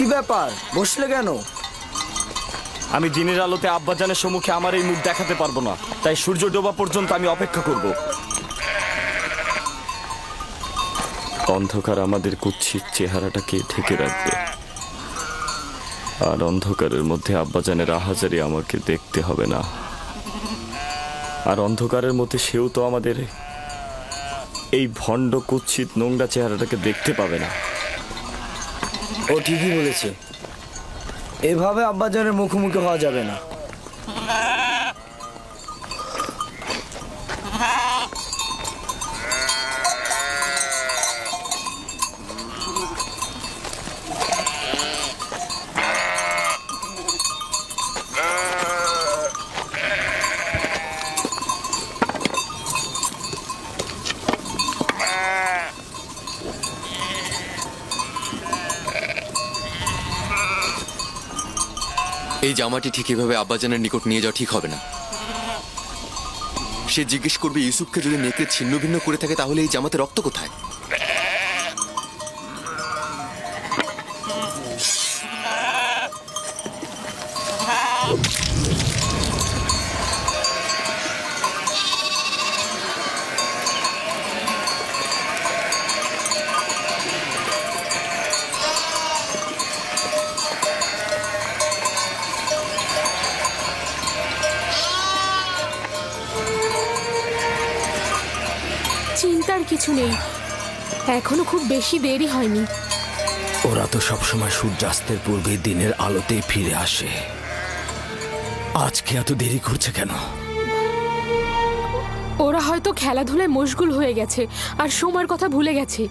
কি ব্যাপার, বসলে কেন? আমি দিনের আলোতে আব্বাজানের সম্মুখে আমার এই মুখ দেখাতে পারবো না, তাই সূর্য ডোবা পর্যন্ত আমি অপেক্ষা করব। অন্ধকার আমাদের কুৎসিত চেহারাটাকে ঢেকে রাখবে, আর অন্ধকারের মধ্যে আব্বাজানের আহাজারি আমাকে দেখতে হবে না। আর অন্ধকারের মধ্যে সেও তো আমাদের এই ভণ্ড কুৎসিত নোংরা চেহারাটাকে দেখতে পাবে না। ও ঠিকই বলেছে, এভাবে আব্বাজানের মুখোমুখি হওয়া যাবে না। এই জামাটি ঠিক এভাবে আব্বাজানের নিকট নিয়ে যাওয়া ঠিক হবে না। সে জিজ্ঞেস করবে ইউসুফকে যদি নেকড়ে ছিন্ন ভিন্ন করে থাকে তাহলে এই জামাতে রক্ত কোথায়? চিন্তার কিছু নেই, এখনো খুব বেশি দেরি হয়নি। ওরা তো সবসময় সূর্যাস্তের পূর্বে দিনের আলোতেই ফিরে আসে, আজকে এত দেরি করছে কেন? ওরা হয়তো খেলাধুলায় মশগুল হয়ে গেছে আর সময়ের কথা ভুলে গেছে।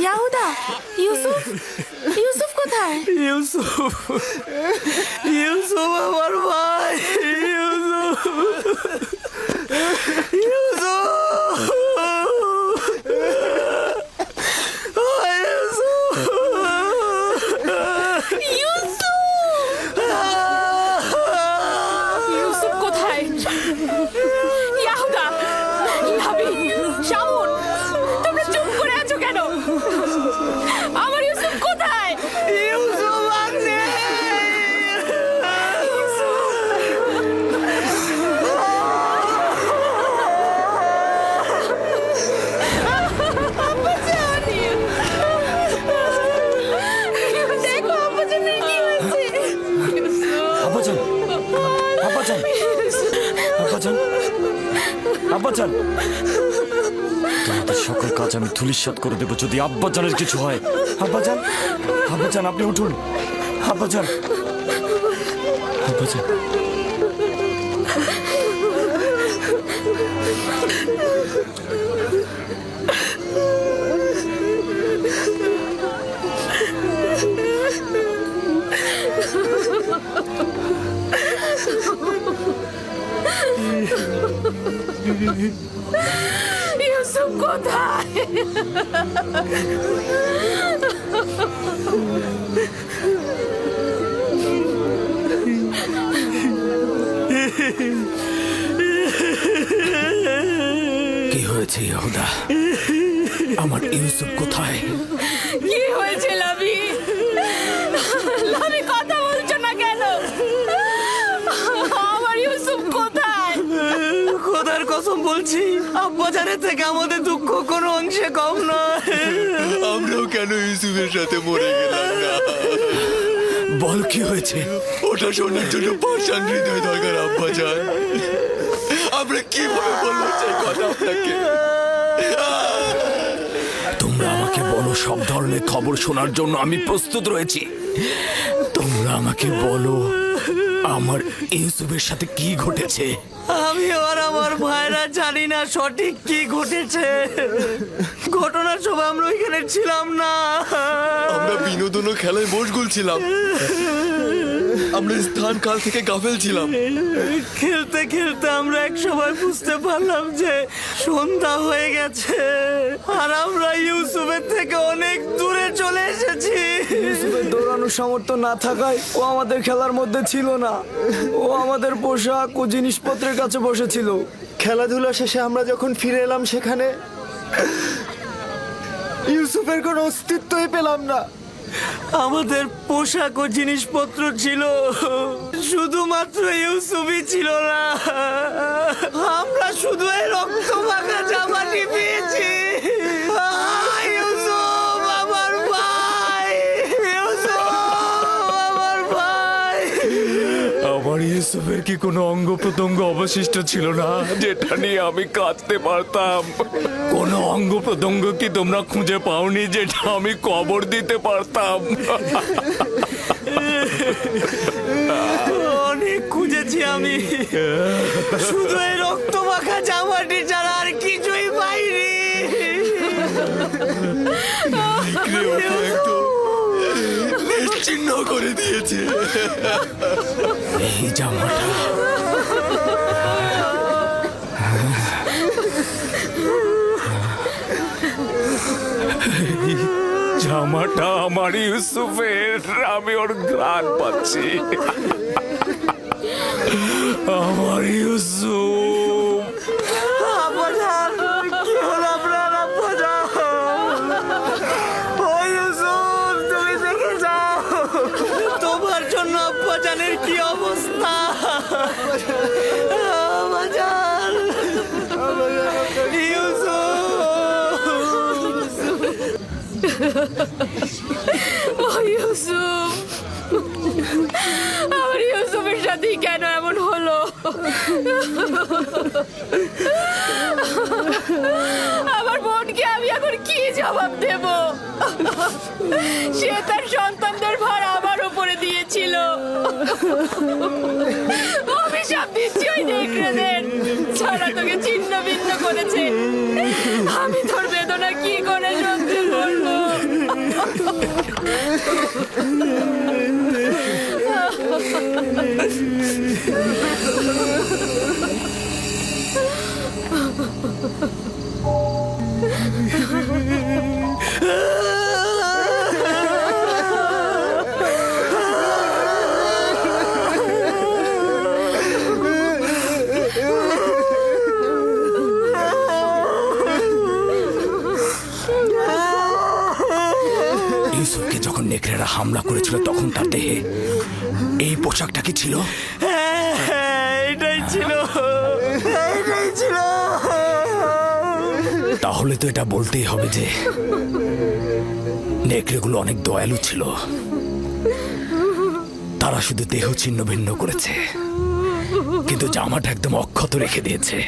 ইয়াহুদা, ইউসুফ, ইউসুফ কোথায়? ইউসুফ, ইউসুফ আমার ভাই, ইউসুফ, ইউসুফ, ইউসুফ কোথায়? ইয়াহুদা, লাবি, শামুন, তোমরা চুপ করে আছো কেন? আমার ইউসুফ কোথায়? ইউসুফ আছে। দেখো আব্বাজানের কি হয়েছে। আব্বাজান, আব্বাজান, আব্বাজান, আব্বাজান, তোমাদের সকল কাজ আমি ধূলিসাৎ করে দেবো যদি আব্বাজানের কিছু হয়। আব্বাজান, আব্বাজান, আপনি উঠুন। আব্বাজান, আব্বাজান, কোথায়? কি হয়েছে ইয়াহুদা? আমার ইউসুফ কোথায়? কি হয়েছে লাভি? লাভি কথা বলছো না কেন? আমার ইউসুফ কোথায়? খোদার কসম বলছি, আব্বাজানের থেকে আমাদের দুঃখ কোনো অংশে কম নয়। আমরাও কেন ইউসুফের সাথে মরে গেলাম না? বল কি হয়েছে? ওটা শোনার জন্য পাষাণ হৃদয় দরকার আব্বাজান। আমরা কিভাবে বলবো সেই কথা আপনাকে? তোমরা আমাকে বলো, সব ধরনের খবর শোনার জন্য আমি প্রস্তুত রয়েছি। তোমরা আমাকে বলো আমার ইউসুফের সাথে কি ঘটেছে। আমি আর আমার ভাইরা জানি না সঠিক কি ঘটেছে। ঘটনার সময় আমরা ওইখানে ছিলাম না। আমরা বিনোদন ও খেলায় মশগুল ছিলাম। আমরা স্থান কাল থেকে গাফেল ছিলাম। খেলতে খেলতে আমরা এক সময় বুঝতে পারলাম যে সন্ধ্যা হয়ে গেছে আর আমরা ইউসুফের থেকে অনেক দূরে চলে এসেছি। ইউসুফের দৌড়ানোর সামর্থ্য না থাকায় ও আমাদের খেলার মধ্যে ছিল না। ও আমাদের পোশাক ও জিনিসপত্রের কাছে বসেছিল। খেলাধুলা শেষে আমরা যখন ফিরে এলাম সেখানে ইউসুফের কোনো অস্তিত্বই পেলাম না। আমাদের পোশাক ও জিনিসপত্র ছিল, শুধুমাত্র ইউসুফই ছিল না। আমরা শুধু এই রক্ত মাখা জামাটি পেয়েছি। ইউসুফ আমার ভাই, ইউসুফ আমার ভাই। আমার ইউসুফের কি কোনো অঙ্গ প্রত্যঙ্গ অবশিষ্ট ছিল না যেটা নিয়ে আমি কাঁদতে পারতাম? কোনো অঙ্গ প্রত্যঙ্গ কি তোমরা খুঁজে পাওনি যেটা আমি কবর দিতে পারতাম? অনেক খুঁজেছি আমি, শুধু এই রক্ত মাখা জামাটি ছাড়া আর কিছুই পাইনি। নিশ্চিহ্ন করে দিয়েছে। এই জামাটা জামাটা আমার ইউসুফের। আমি ওর ঘ্রাণ পাচ্ছি। আমার ইউসুফ। আব্বাজান, কি হলো আপনার আব্বাজান? ও ইউসুফ, তুমি দেখে যাও তোমার জন্য আব্বাজানের কি অবস্থা। আব্বাজান, ও ইউসুফ, আমার ইউসুফের সাথে কেন এমন হলো? আমার বোনকে আমি এখন কি জবাব দেব? সে তার সন্তানদের ভার আমার উপরে দিয়েছিল। অভিশাপ দিচ্ছি ওই নেকড়েদের, ছাড়া তোকে ছিন্ন ভিন্ন করেছে। আমি তোর বেদনা কি করে সহ্য করবো? ইউসুফকে যখন নেকড়েরা হামলা করেছিল তখন তার দেহে এই পোশাকটা কি ছিল? এটাই ছিল, এটাই ছিল। তাহলে তো এটা বলতেই হবে যে নেকড়েগুলো অনেক দয়ালু ছিল। তারা শুধু দেহ ছিন্ন ভিন্ন করেছে, কিন্তু জামাটা একদম অক্ষত রেখে দিয়েছে।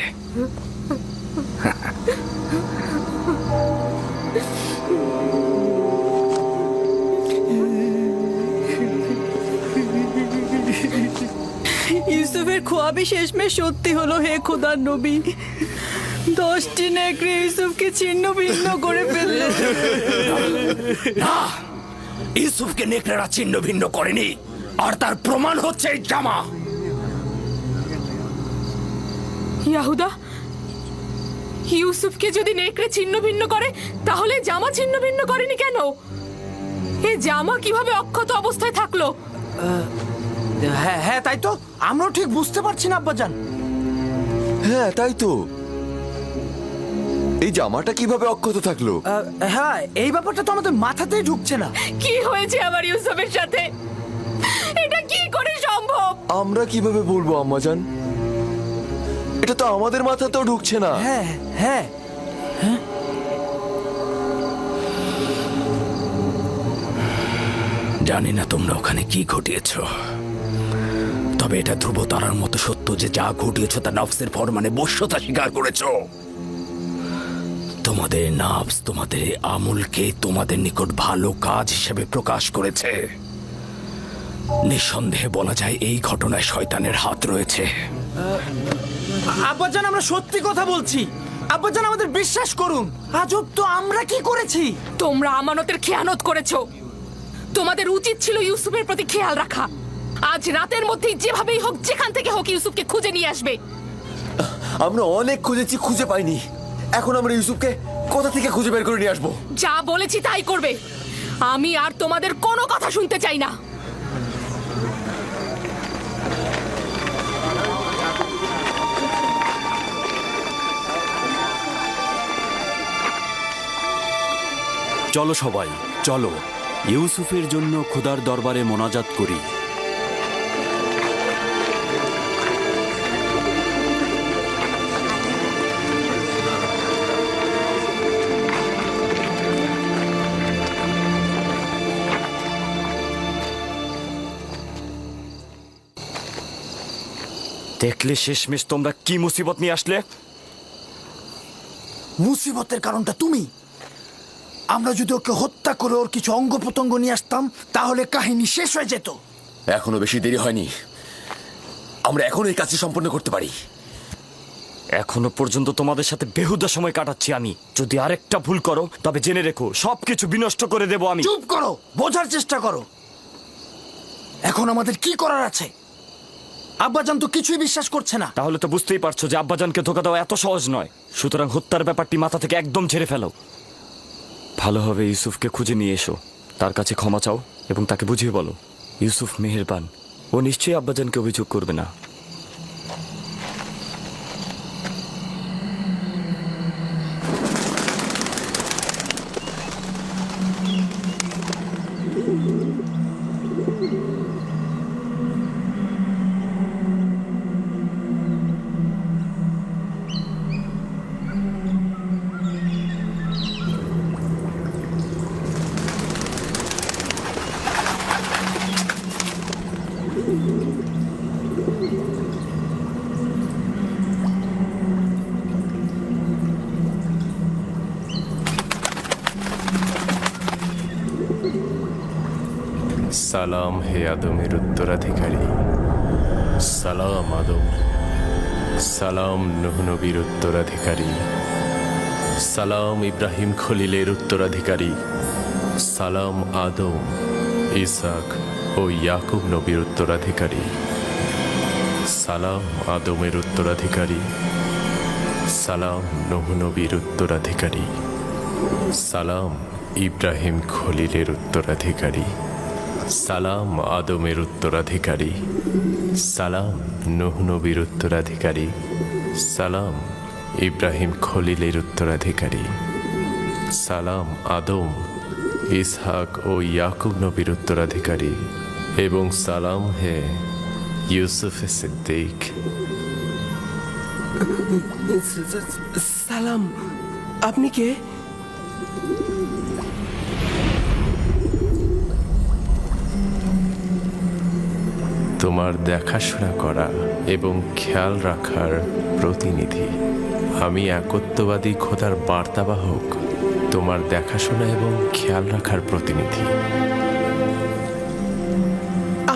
ইউসুফের খোয়াবি শেষমেশ সত্যি হলো। হে খোদার নবী, 10টি নেকড়ে ইউসুফকে ছিন্ন ভিন্ন করে ফেলল। না, ইউসুফকে নেকড়েরা ছিন্ন ভিন্ন করেনি, আর তার প্রমাণ হচ্ছে এই জামা। ইয়াহুদা, ইউসুফকে যদি নেকড়ে ছিন্ন ভিন্ন করে তাহলে জামা ছিন্ন ভিন্ন করেনি কেন? এ জামা কিভাবে অক্ষত অবস্থায় থাকলো? হ্যাঁ হ্যাঁ, তাই তো আমরাও ঠিক বুঝতে পারছি না আব্বাজান। হ্যাঁ তাই তো, এই জামাটা কিভাবে অক্ষত থাকলো? হ্যাঁ, এই ব্যাপারটা তো আমাদের মাথাতেই ঢুকছে না। কি হয়েছে আমার ইউসুফের সাথে? এটা কি করে সম্ভব? আমরা কিভাবে বলবো আম্মাজান? এটা তো আমাদের মাথাতেও ঢুকছে না। হ্যাঁ হ্যাঁ, জানি না তোমরা ওখানে কি ঘটিয়েছ, তবে এটা ধ্রুব তারার মতো সত্য যে যা ঘটিয়েছ তা নফসের ফরমানে বশ্যতা স্বীকার করেছ। তোমাদের নাফস তোমাদের এই আমলকে তোমাদের নিকট ভালো কাজ হিসেবে প্রকাশ করেছে। নিঃসন্দেহে বলা যায় এই ঘটনায় শয়তানের হাত রয়েছে। আব্বাজান আমরা সত্যি কথা বলছি। আব্বাজান আমাদের বিশ্বাস করুন। আজব তো, আমরা কি করেছি? তোমরা আমানতের খেয়ানত করেছো। তোমাদের উচিত ছিল ইউসুফের প্রতি খেয়াল রাখা। আজ রাতের মধ্যেই যেভাবেই হোক, যেখান থেকে হোক, ইউসুফকে খুঁজে নিয়ে আসবে। আমরা অনেক খুঁজেছি, খুঁজে পাইনি। এখন আমরা ইউসুফকে কোথা থেকে খুঁজে বের করে নিয়ে আসবো? যা বলেছি তাই করবে। আমি আর তোমাদের কোনো কথা শুনতে চাই না। চলো সবাই, চলো ইউসুফের জন্য খোদার দরবারে মোনাজাত করি। দেখলে শেষমেশ তোমরা কি মুসিবত নিয়ে আসলে? মুসিবতের কারণটা তুমি। আমরা যদি ওকে হত্যা করে ওর কিছু অঙ্গ প্রত্যঙ্গ নিয়ে আসতাম তাহলে কাহিনী শেষ হয়ে যেত। এখনো বেশি দেরি হয়নি, আমরা এখন এই কাজটি সম্পন্ন করতে পারি। এখনো পর্যন্ত তোমাদের সাথে বেহুদা সময় কাটাচ্ছি আমি। যদি আরেকটা ভুল করো তবে জেনে রেখো সবকিছু বিনষ্ট করে দেব আমি। চুপ করো, বোঝার চেষ্টা করো। এখন আমাদের কি করার আছে? আব্বাজান তো কিছুই বিশ্বাস করছে না। তাহলে তো বুঝতেই পারছো যে আব্বাজানকে ধোকা দেওয়া এত সহজ নয়। সুতরাং হত্যার ব্যাপারটি মাথা থেকে একদম ঝেড়ে ফেলো। ভালোভাবে ইউসুফকে খুঁজে নিয়ে এসো, তার কাছে ক্ষমা চাও এবং তাকে বুঝিয়ে বলো ইউসুফ মেহেরবান, ও নিশ্চয়ই আব্বাজানকে অভিযোগ করবে না। সালাম হে আদমের উত্তরাধিকারী, সালাম আদম। সালাম নূহ নবীর উত্তরাধিকারী, সালাম ইব্রাহিম খলিলের উত্তরাধিকারী, সালাম আদম, ইসাক ও ইয়াকুব নবীর উত্তরাধিকারী, সালাম আদমের উত্তরাধিকারী, সালাম নূহ নবীর উত্তরাধিকারী, সালাম ইব্রাহিম খলিলের উত্তরাধিকারী, সালাম আদমের উত্তরাধিকারী, সালাম নূহ নবীর উত্তরাধিকারী, সালাম ইব্রাহিম খলিলের উত্তরাধিকারী, সালাম আদম, ইসহাক ও ইয়াকুব নবীর উত্তরাধিকারী, এবং সালাম হে ইউসুফ সিদ্দিক। সালাম, আপনি কে? তোমার দেখাশোনা করা এবং খেয়াল রাখার প্রতিনিধি। আমি একত্ববাদী খোদার বার্তাবাহক, তোমার দেখাশোনা এবং খেয়াল রাখার প্রতিনিধি।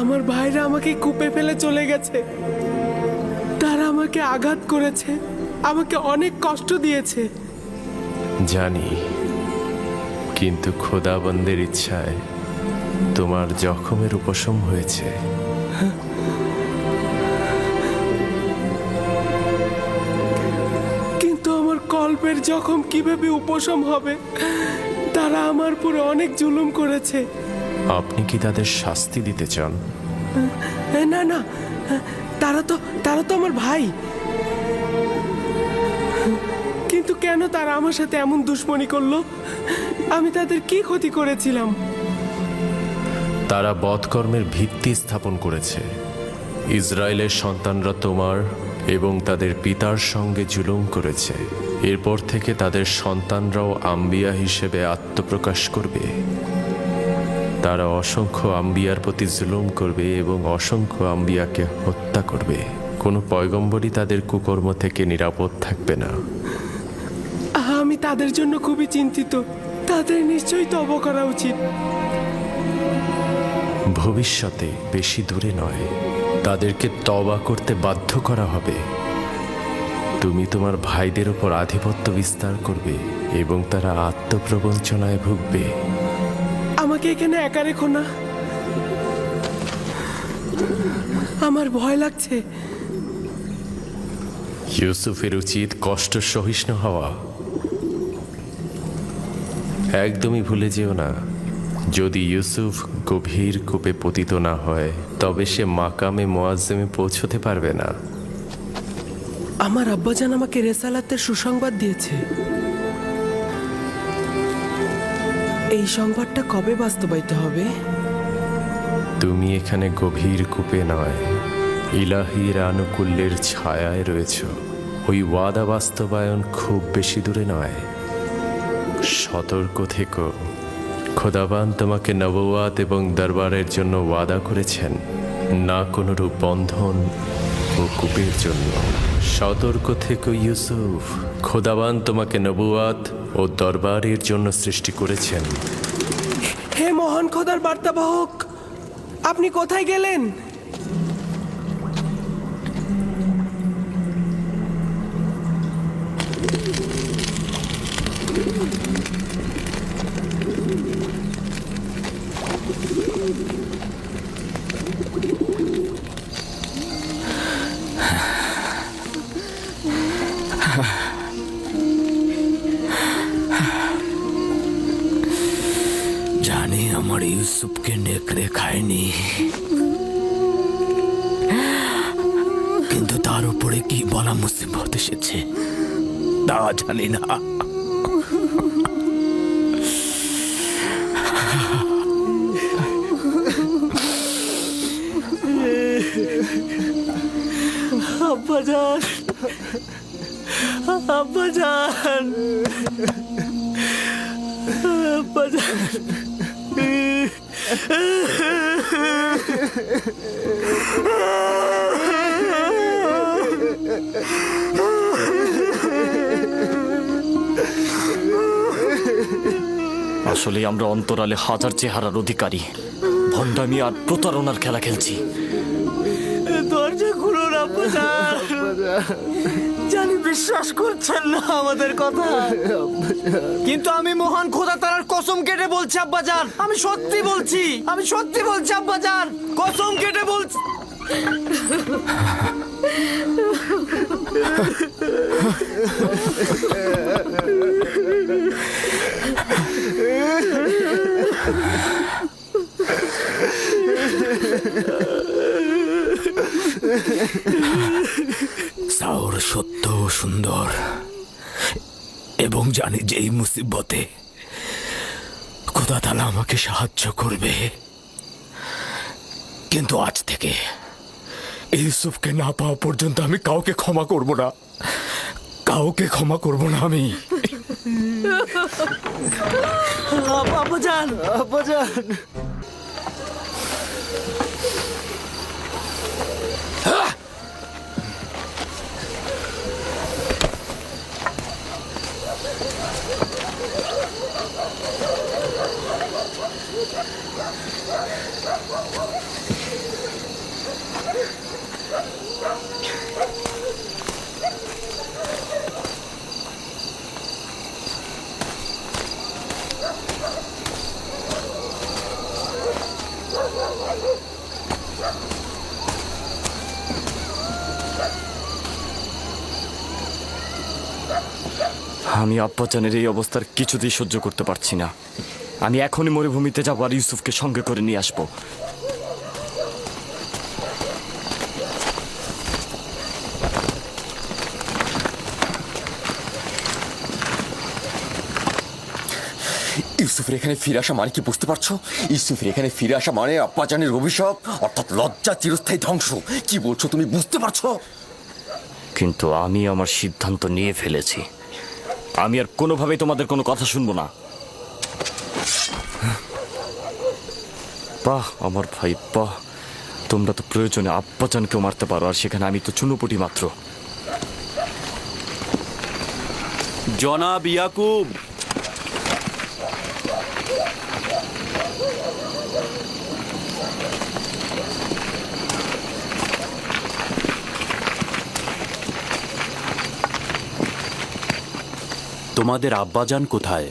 আমার ভাইরা আমাকে কূপে ফেলে চলে গেছে। তারা আমাকে আঘাত করেছে, আমাকে অনেক কষ্ট দিয়েছে। জানি, কিন্তু খোদাবন্দের ইচ্ছায় তোমার জখমের উপশম হয়েছে। কিন্তু আমার কল্পের জখম কিভাবে উপশম হবে? তারা আমার পুরো অনেক জুলুম করেছে। আপনি কি তাদের শাস্তি দিতে চান? না না, তারা তো আমার ভাই। কিন্তু কেন তারা আমার সাথে এমন দুশ্মনী করলো? আমি তাদের কি ক্ষতি করেছিলাম? তারা বধকর্মের ভিত্তি স্থাপন করেছে। ইসরায়েলের সন্তানরা তোমার এবং তাদের পিতার সঙ্গে জুলুম করেছে। এরপর থেকে তাদের সন্তানরাও আম্বিয়া হিসেবে আত্মপ্রকাশ করবে। তারা অসংখ্য আম্বিয়ার প্রতি জুলুম করবে এবং অসংখ্য আম্বিয়াকে হত্যা করবে। কোনো পয়গম্বরই তাদের কুকর্ম থেকে নিরাপদ থাকবে না। আমি তাদের জন্য খুবই চিন্তিত। তাদের নিশ্চয়ই তওবা করা উচিত। ভবিষ্যতে বেশি দূরে নয়, তাদেরকে তওবা করতে বাধ্য করা হবে। তুমি তোমার ভাইদের উপর আধিপত্য বিস্তার করবে এবং তারা আত্মপ্রবঞ্চনায় ভুগবে। আমাকে এখানে একা রেখো না, আমার ভয় লাগছে। ইউসুফের উচিত কষ্ট সহিষ্ণু হওয়া। একদমই ভুলে যেও না, যদি ইউসুফ গভীর কূপে পতিত না হয় তবে সে মাকামে মুআজ্জমে পৌঁছতে পারবে না। আমার আব্বাজান আমাকে রেসালাতের সুসংবাদ দিয়েছে। এই সংবাদটা কবে বাস্তবায়িত হবে? তুমি এখানে গভীর কূপে নয়, ইলাহির আনুকূল্যের ছায়ায় রয়েছ। ওই ওয়াদা বাস্তবায়ন খুব বেশি দূরে নয়। সতর্ক থেকো, খোদাবান তোমাকে নবুয়াত এবং দরবারের জন্য ওয়াদা করেছেন, না কোনরূপ বন্ধন ও কূপের জন্য। সতর্ক থেকো ইউসুফ, খোদাবান তোমাকে নবুয়াত ও দরবারের জন্য সৃষ্টি করেছেন। হে মহান খোদার বার্তাবাহক, আপনি কোথায় গেলেন? জানি আমার ইউসুফকে নেকড়ে খায়নি, কিন্তু তার উপরে কি বলা মুসিবত এসেছে তা জানি না। আব্বাজান, আব্বাজান, আব্বাজান। আসলে আমরা অন্তরালে হাজার চেহারার অধিকারী, ভণ্ডামি আর প্রতারণার খেলা খেলছি। দরজা খুলুন আব্বাজান। জানি বিশ্বাস করছেন না আমাদের কথা, কিন্তু আমি মহান খোদা তাআলার কসম কেটে বলছি আব্বাজান, আমি সত্যি বলছি, আমি সত্যি বলছি আব্বাজান, কসম কেটে বলছি। সাওর সত্য ও সুন্দর, এবং জানি যে এই মুসিবতে খোদা তাআলা আমাকে সাহায্য করবে। কিন্তু আজ থেকে ইউসুফকে না পাওয়া পর্যন্ত আমি কাউকে ক্ষমা করব না, কাউকে ক্ষমা করব না আমি। আব্বাজান, আব্বাজান। আমি আব্বাজানের এই অবস্থার কিছুতেই সহ্য করতে পারছি না। আমি এখনই মরুভূমিতে যাবো আর ইউসুফকে সঙ্গে করে নিয়ে আসবো। ইউসুফের এখানে ফিরে আসা মানে কি বুঝতে পারছো? ইউসুফের এখানে ফিরে আসা মানে আব্বাজানের অভিশাপ, অর্থাৎ লজ্জা, চিরস্থায়ী ধ্বংস। কি বলছো তুমি, বুঝতে পারছো? কিন্তু আমি আমার সিদ্ধান্ত নিয়ে ফেলেছি। আমি আর কোনোভাবেই তোমাদের কোনো কথা শুনবো না। বাহ আমার ভাই বাহ, তোমরা তো প্রয়োজনে আব্বাজানকেও মারতে পারো, আর সেখানে আমি তো চুনোপুটি মাত্র। জনাব ইয়াকুব, তোমাদের আব্বাজান কোথায়?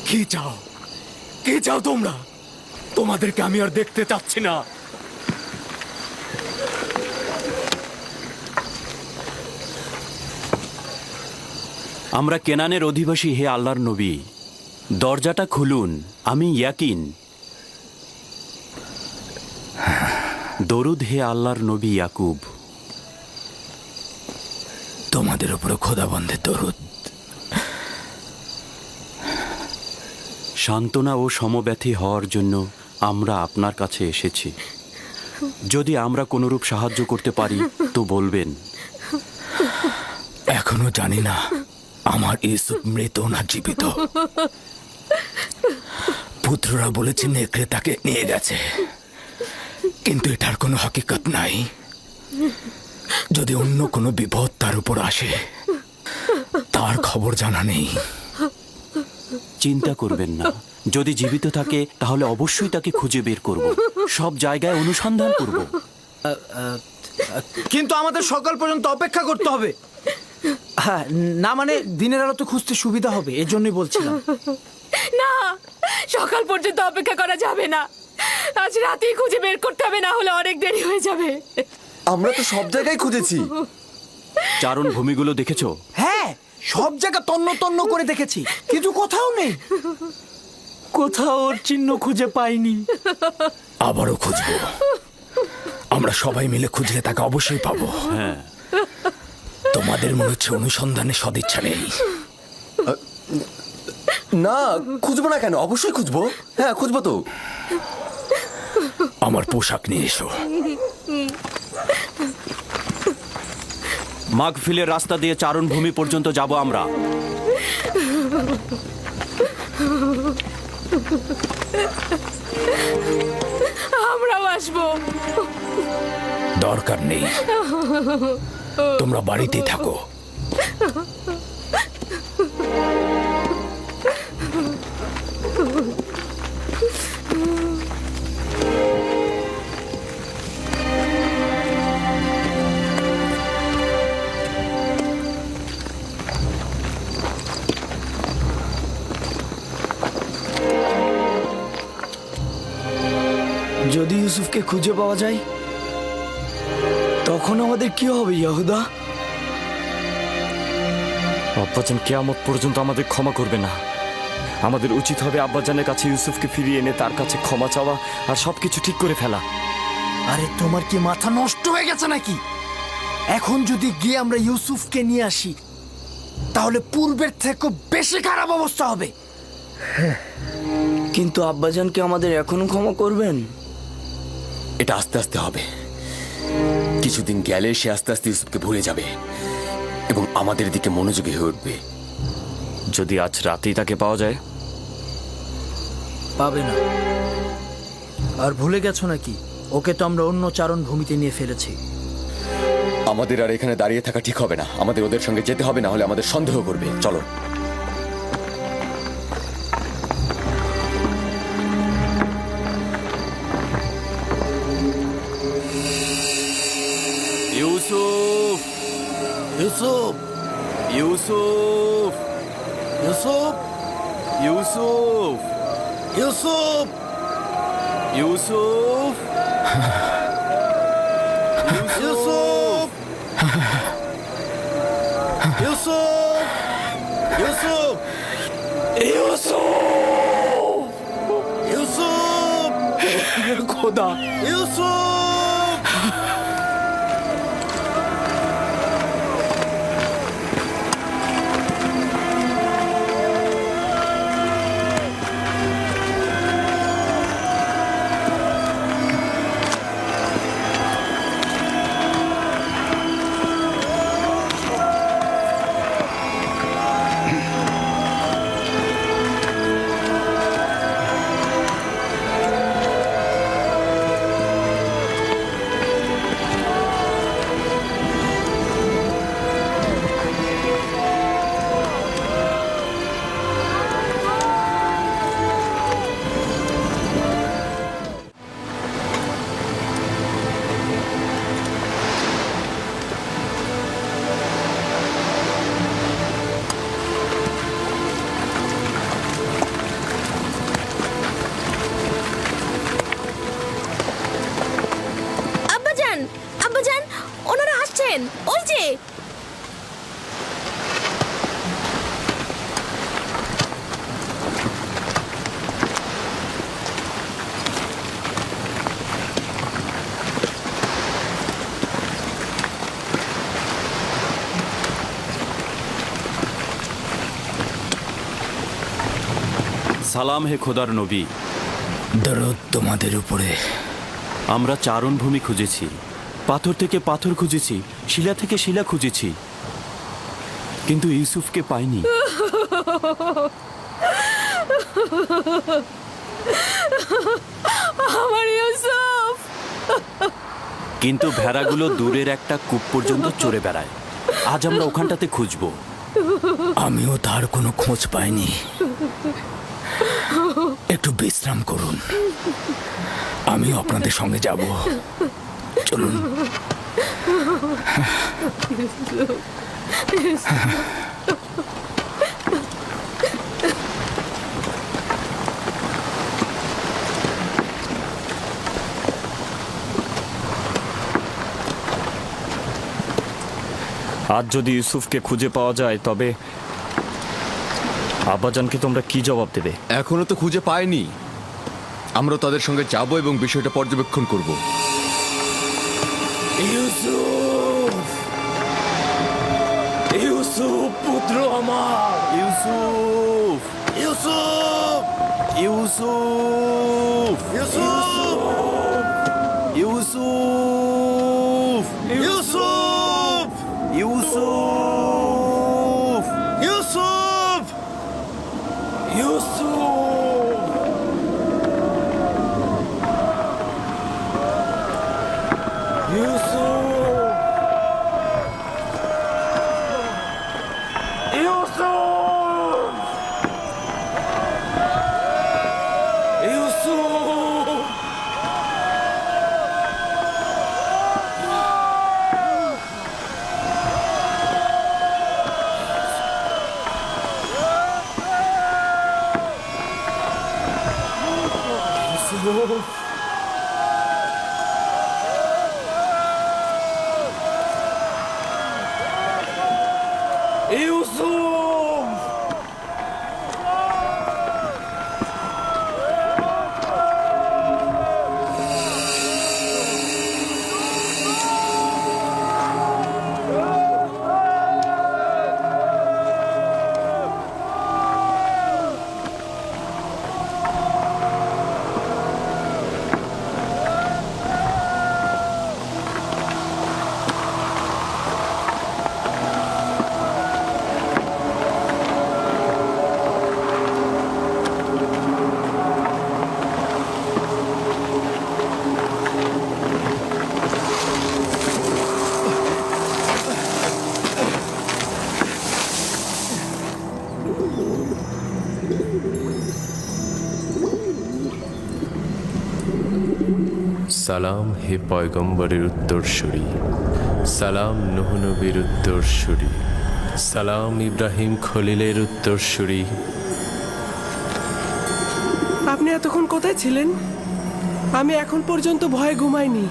কি চাও? কি চাও তোমরা? তোমাদেরকে আমি আর দেখতে চাচ্ছি না। আমরা কেনানের অধিবাসী, হে আল্লাহর নবী, দরজাটা খুলুন। আমি ইয়াকিন। দরুদ হে আল্লাহর নবী ইয়াকুব। তোমাদের উপরে খোদাবন্ধের দরুদ। সান্ত্বনা ও সমব্যথী হওয়ার জন্য আমরা আপনার কাছে এসেছি। যদি আমরা কোনরূপ সাহায্য করতে পারি তো বলবেন। এখনো জানি না আমার ইউসুফ মৃত না জীবিত। পুত্ররা বলেছে নেকড়ে তাকে নিয়ে গেছে, কিন্তু এটার কোনো হাকিকত নাই। যদি অন্য কোনো বিপদ তার উপর আসে, তার খবর জানা নেই। চিন্তা করবেন না, যদি জীবিত থাকে তাহলে অবশ্যই তাকে খুঁজে বের করব। সব জায়গায় অনুসন্ধান করব। কিন্তু আমাদের সকাল পর্যন্ত অপেক্ষা করতে হবে। হ্যাঁ, না মানে দিনের আলো তো খুঁজতে সুবিধা হবে, এর জন্যই বলছিলাম। না, সকাল পর্যন্ত অপেক্ষা করা যাবে না। আজ রাতেই খুঁজে বের করতে হবে, না হলে অনেক দেরি হয়ে যাবে। আমরা তো সব জায়গায় খুঁজেছি। চারণ ভূমিগুলো দেখেছো? হ্যাঁ, সব জায়গা তন্ন তন্ন করে দেখেছি, কিন্তু কোথাও নেই। কোথাও ওর চিহ্ন খুঁজে পাইনি। আবারও খুঁজবো। আমরা সবাই মিলে খুঁজলে তাকে অবশ্যই পাবো। হ্যাঁ। তোমাদের মনে হচ্ছে অনুসন্ধানে সদিচ্ছা নেই। না, খুঁজবো না কেন? অবশ্যই খুঁজবো। হ্যাঁ, খুঁজবো তো। আমার পোশাক নিয়ে এসো। মাগফিলের রাস্তা দিয়ে চারণ ভূমি পর্যন্ত যাব আমরা। আমরাও আসবো। দরকার নেই, তোমরা বাড়িতেই থাকো। যদি ইউসুফকে খুঁজে পাওয়া যায়, তখন আমাদের কি হবে ইয়াহুদা? আব্বাজান কিয়ামত পর্যন্ত আমাদের ক্ষমা করবে না। আমাদের উচিত হবে আব্বাজানের কাছে ইউসুফকে ফিরিয়ে এনে তার কাছে ক্ষমা চাওয়া আর সবকিছু ঠিক করে ফেলা। আরে তোমার কি মাথা নষ্ট হয়ে গেছে নাকি? এখন যদি গিয়ে আমরা ইউসুফকে নিয়ে আসি, তাহলে পূর্বের থেকে বেশি খারাপ অবস্থা হবে। কিন্তু আব্বাজান কি আমাদের এখনো ক্ষমা করবেন? এটা আস্তে আস্তে হবে। কিছুদিন গেলে সে আস্তে আস্তে ইউসুফকে ভুলে যাবে এবং আমাদের দিকে মনোযোগী হয়ে উঠবে। যদি আজ রাতেই তাকে পাওয়া যায়। পাবে না। আর ভুলে গেছো নাকি, ওকে তো আমরা অন্য চারণ ভূমিতে নিয়ে ফেলেছি। আমাদের আর এখানে দাঁড়িয়ে থাকা ঠিক হবে না। আমাদের ওদের সঙ্গে যেতে হবে, না হলে আমাদের সন্দেহ করবে। চলো। ইউসুফ, ইউসুফ, ইউসুফ, ইউসুফ, ইউসুফ ইউসুফ ইউসুফ ইউসুফ ইউসুফ ইউসুফ ইউসুফ খোদা ইউসুফ আব্বাজান, আব্বাজান, ওনারা আসছেন, ওই যে। সালাম হে খোদার নবী। দরুদ তোমাদের উপরে। আমরা চারণভূমি খুঁজেছি, পাথর থেকে পাথর খুঁজেছি, শিলা থেকে শিলা খুঁজেছি, কিন্তু ইউসুফকে পাইনি। আমার ইউসুফ। কিন্তু ভেড়াগুলো দূরের একটা কূপ পর্যন্ত চড়ে বেড়ায়। আজ আমরা ওখানটাতে খুঁজবো। আমিও তার কোনো খোঁজ পাইনি। একটু বিশ্রাম করুন, আমিও আপনাদের সঙ্গে যাব। চলুন। আজ যদি ইউসুফকে খুঁজে পাওয়া যায় তবে আব্বাজানকে তোমরা কি জবাব দেবে? এখনো তো খুঁজে পাইনি। আমরা তাদের সঙ্গে যাব এবং বিষয়টা পর্যবেক্ষণ করব। ইউসুফ, ইউসুফ পুত্র আমার। ইউসুফ ইউসুফ, ইউসুফ ইউসুফ, ইউসুফ ইউসুফ, ইউসুফ ইউসুফ, ইউসুফ। সালাম হে পয়গম্বরের উত্তরসূরি, সালাম নূহ নবীর উত্তরসূরি, সালাম ইব্রাহিম খলিলের উত্তরসূরি, এতক্ষণ কোথায় ছিলেন? আমি এখন পর্যন্ত ভয়ে ঘুমাইনি।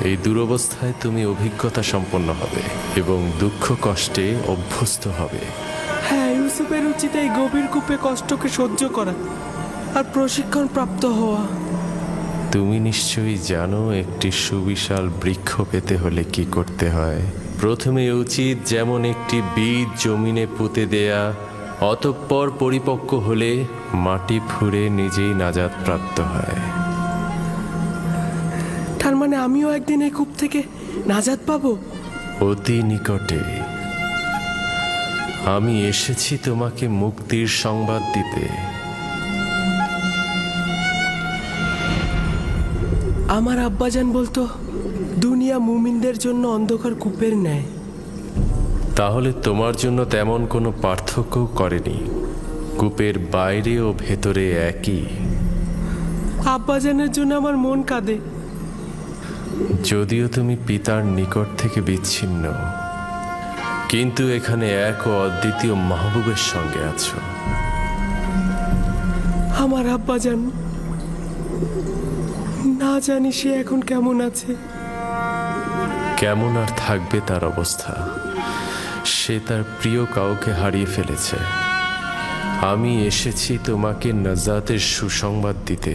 এই দুরবস্থায় তুমি অভিজ্ঞতা সম্পন্ন হবে এবং দুঃখ কষ্টে অভ্যস্ত হবে। হ্যাঁ, ইউসুফের উচিত এই গভীর কূপে কষ্টকে সহ্য করা আর প্রশিক্ষণ প্রাপ্ত হওয়া। তুমি নিশ্চয়ই জানো একটি সুবিশাল বৃক্ষ পেতে হলে কি করতে হয়। প্রথমে উচিত যেমন একটি বীজ জমিনে পুঁতে দেয়া, অতঃপর পরিপক্ক হলে মাটি ফুঁড়ে নিজেই নাজাত প্রাপ্ত হয়। তার মানে আমিও একদিন এই কূপ থেকে নাজাত পাবো? অতি নিকটে। আমি এসেছি তোমাকে মুক্তির সংবাদ দিতে। আমার আব্বাজান বলতো দুনিয়া মুমিনদের জন্য অন্ধকার কূপের ন্যায়। তাহলে তোমার জন্য তেমন কোনো পার্থক্য করেনি। কূপের বাইরে ও ভেতরে একই। আব্বাজানের জন্য আমার মন কাঁদে। যদিও তুমি পিতার নিকট থেকে বিচ্ছিন্ন, কিন্তু এখানে এক ও অদ্বিতীয় মাহবুবের সঙ্গে আছো। আমার আব্বাজান, না জানি সে এখন কেমন আছে। কেমন আর থাকবে তার অবস্থা? সে তার প্রিয় কাউকে হারিয়ে ফেলেছে। আমি এসেছি তোমাকে নাজাতের সুসংবাদ দিতে।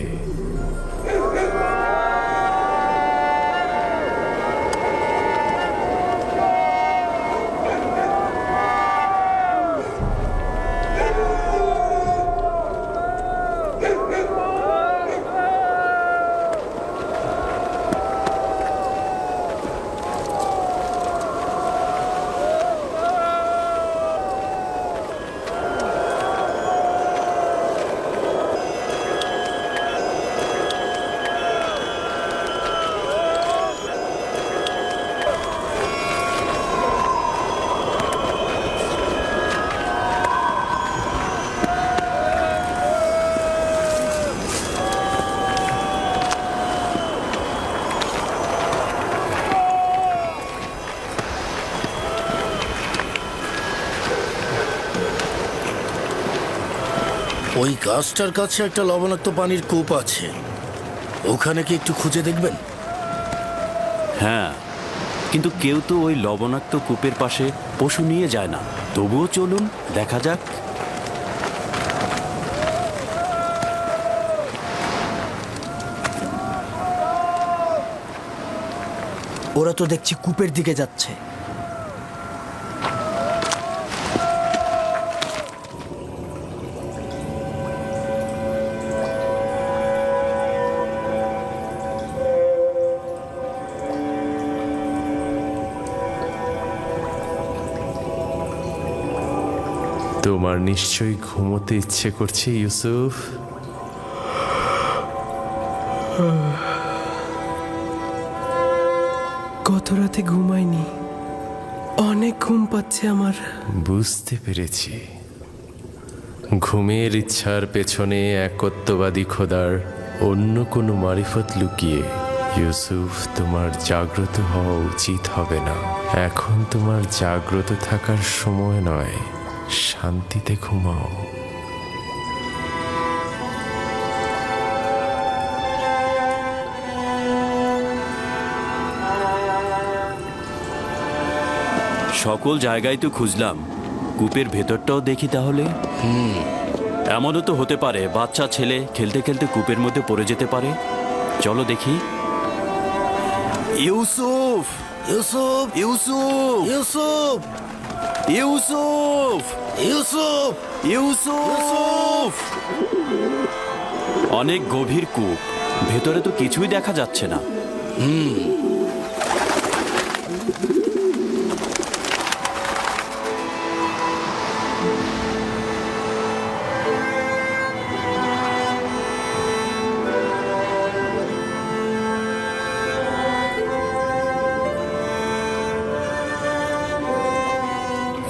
ওই গাছটার কাছে একটা লবণাক্ত পানির কূপ আছে, ওখানে কি একটু খুঁজে দেখবেন? হ্যাঁ, কিন্তু কেউ তো ওই লবণাক্ত কূপের পাশে পশু নিয়ে যায় না। তবুও চলুন, দেখা যাক। ওরা তো দেখছি কূপের দিকে যাচ্ছে। তোমার নিশ্চয়ই ঘুমোতে ইচ্ছে করছে ইউসুফ। গত রাতে ঘুমাইনি, অনেক ঘুম পাচ্ছে আমার। বুঝতে পেরেছি। ঘুমের ইচ্ছার পেছনে একত্ববাদী খোদার অন্য কোনো মারিফত লুকিয়ে। ইউসুফ, তোমার জাগ্রত হওয়া উচিত হবে না। এখন তোমার জাগ্রত থাকার সময় নয়। শান্তিতে ঘুমাও। সকল জায়গায় তো খুঁজলাম, কূপের ভেতরটাও দেখি তাহলে। এমনও তো হতে পারে বাচ্চা ছেলে খেলতে খেলতে কূপের মধ্যে পড়ে যেতে পারে। চলো দেখি। ইউসুফ, ইউসুফ, ইউসুফ, ইউসুফ, ইউসুফ, ইউসুফ, ইউসুফ! অনেক গভীর কূপ, ভেতরে তো কিছুই দেখা যাচ্ছে না।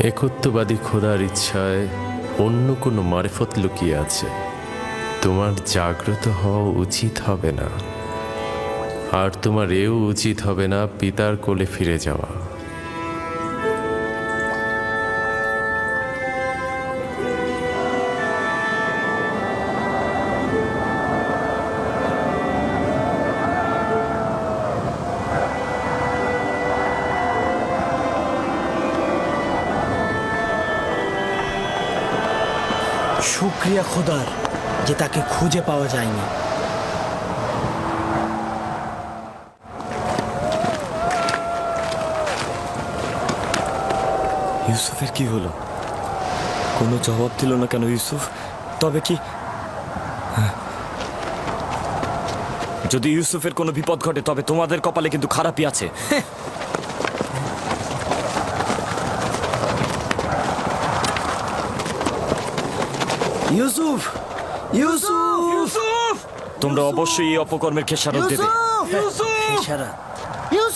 একত্ববাদী খোদার ইচ্ছায় অন্য কোনো মারিফত লুকিয়ে আছে। তোমার জাগ্রত হওয়া উচিত হবে না, আর তোমার এও উচিত হবে না পিতার কোলে ফিরে যাওয়া। শুক্রিয়া খোদার যে তাকে খুঁজে পাওয়া যায়নি। ইউসুফের কি হলো? কোনো জবাব দিল না কেন ইউসুফ? তবে কি যদি ইউসুফের কোনো বিপদ ঘটে তবে তোমাদের কপালে কিন্তু খারাপই আছে। ইউসুফ, ইউসুফ, তোমরা অবশ্যই এই অপকর্মের খেসারত দেবে। খেসারত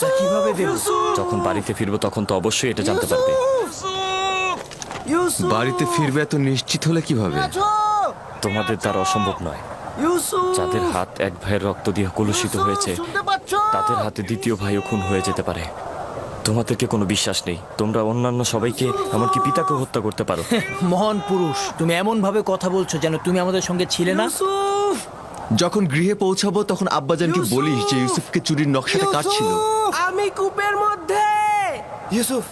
তা কিভাবে দেব? যখন বাড়িতে ফিরবো তখন তো অবশ্যই এটা জানতে পারবে। বাড়িতে ফিরবে এত নিশ্চিত হলে কিভাবে? তোমাদের দ্বারা অসম্ভব নয়। যাদের হাত এক ভাইয়ের রক্ত দিয়ে কলুষিত হয়েছে তাদের হাতে দ্বিতীয় ভাইও খুন হয়ে যেতে পারে। তোমাদেরকে কোনো বিশ্বাস নেই। তোমরা অন্যান্য সবাইকে এমনকি পিতাকে হত্যা করতে পারো। মহান পুরুষ, তুমি এমন ভাবে কথা বলছো যেন তুমি আমাদের সঙ্গে ছিলে না। যখন গৃহে পৌঁছাবো তখন আব্বাজানকে বলিস যে ইউসুফকে চুরির নকশাটা কাটছিল। আমি কূপের মধ্যে। ইউসুফ,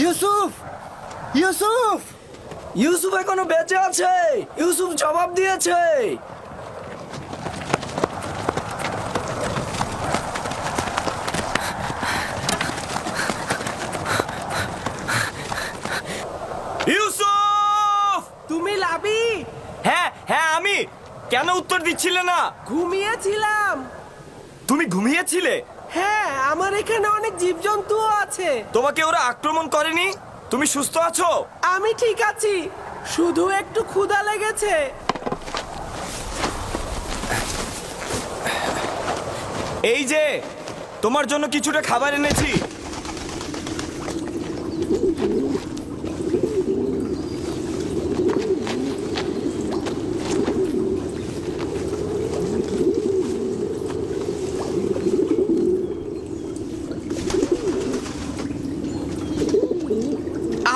ইউসুফ, ইউসুফ, ইউসুফ এখনো বেঁচে আছে। ইউসুফ জবাব দিয়েছে। ইউসুফ! তুমি লাবি? হ্যাঁ হ্যাঁ আমি। কেন উত্তর দিচ্ছিলে না? ঘুমিয়েছিলাম। তুমি ঘুমিয়েছিলে? হ্যাঁ, আমার এখানে অনেক জীবজন্তুও আছে। তোমাকে ওরা আক্রমণ করেনি? তুমি সুস্থ আছো? আমি ঠিক আছি, শুধু একটু ক্ষুধা লেগেছে। এই যে তোমার জন্য কিছুটা খাবার এনেছি।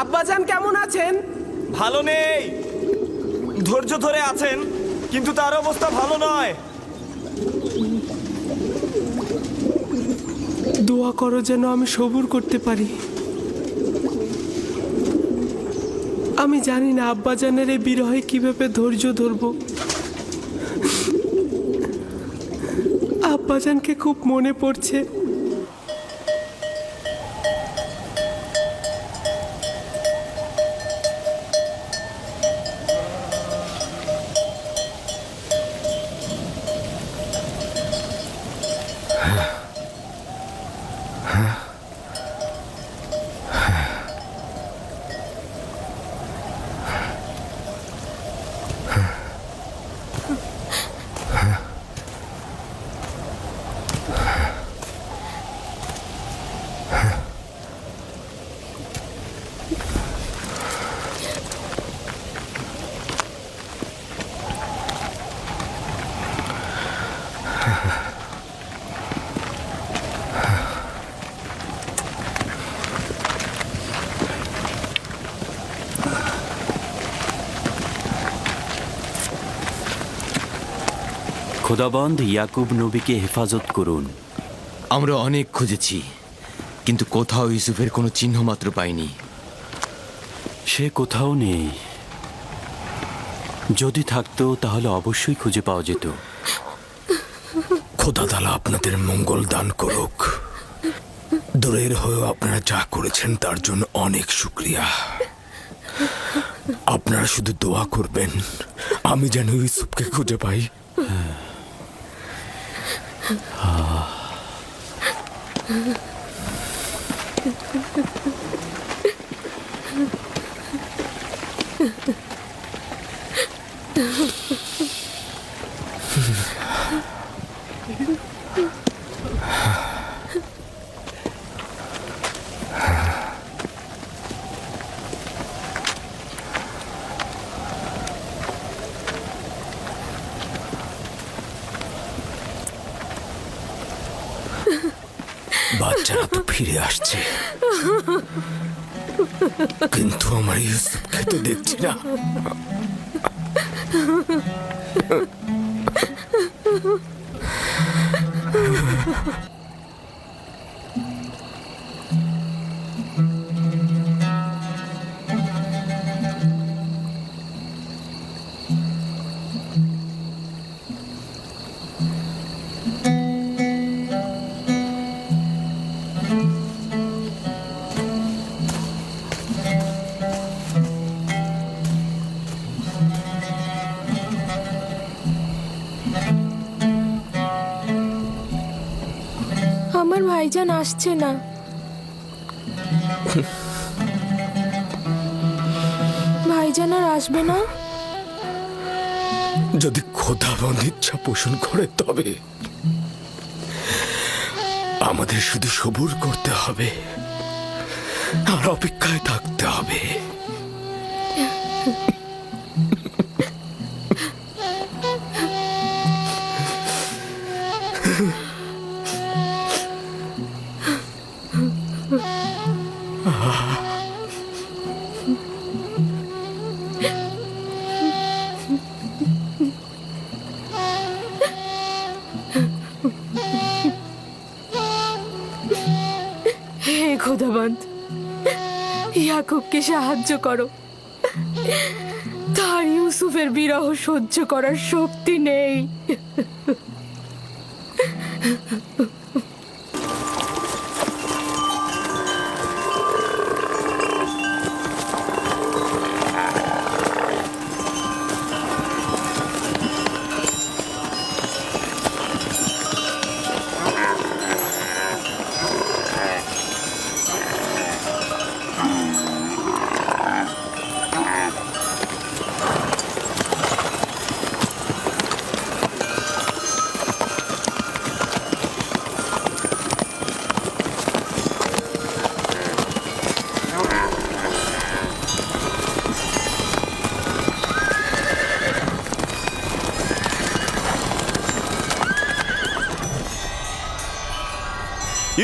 আব্বাজান কেমন আছেন? ভালো নেই, ধৈর্য ধরে আছেন, কিন্তু তার অবস্থা ভালো নয়। দোয়া করো যেন আমি সবুর করতে পারি। আমি জানি না আব্বাজানের এই বিরহে কিভাবে ধৈর্য ধরব। আব্বাজানকে খুব মনে পড়ছে। খোদাবন্দ ইয়াকুব নবীকে হেফাজত করুন। আমরা অনেক খুঁজেছি, কিন্তু কোথাও ইউসুফের কোনো চিহ্ন মাত্র পাইনি। সে কোথাও নেই। যদি থাকতো তাহলে অবশ্যই খুঁজে পাওয়া যেত। খোদা তাআলা আপনাদের মঙ্গল দান করুক। দূরের হয়েও আপনারা যা করেছেন তার জন্য অনেক শুক্রিয়া। আপনারা শুধু দোয়া করবেন আমি যেন ইউসুফকে খুঁজে পাই। বাচ্চারা তো ফিরে আসছে, কিন্তু আমার ইউসুফকে তো দেখছি না। আমার ভাইজান আসছে না। ভাইজান আর আসবে না? যদি খোদাবন্দ ইচ্ছা পোষণ করে তবে আমাদের শুধু সবুর করতে হবে আর অপেক্ষায় থাকতে হবে। হে খোদাবন্ত, ইয়াকুবকে সাহায্য করো। তার ইউসুফের বিরহ সহ্য করার শক্তি নেই।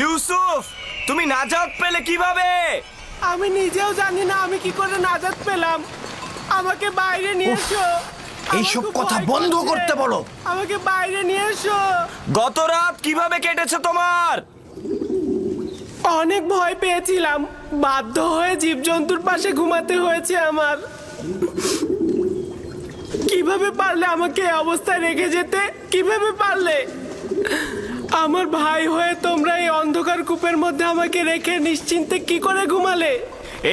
ইউসুফ, তুমি নাজাত পেলে কিভাবে? আমি নিজেও জানি না আমি কি করে নাজাত পেলাম। আমাকে বাইরে নিয়ে এসো। এইসব আমার খুব কথা ভয় বন্ধ করছে। করতে বলো। আমাকে বাইরে নিয়ে এসো। গত রাত কিভাবে কেটেছে তোমার? অনেক ভয় পেয়েছিলাম, বাধ্য হয়ে জীবজন্তুর পাশে ঘুমাতে হয়েছে আমার। কিভাবে পারলে আমাকে এই অবস্থায় রেখে যেতে? কিভাবে পারলে? আমার ভাই হয়ে তোমরা এই অন্ধকার কূপের মধ্যে আমাকে রেখে নিশ্চিন্তে কি করে ঘুমালে?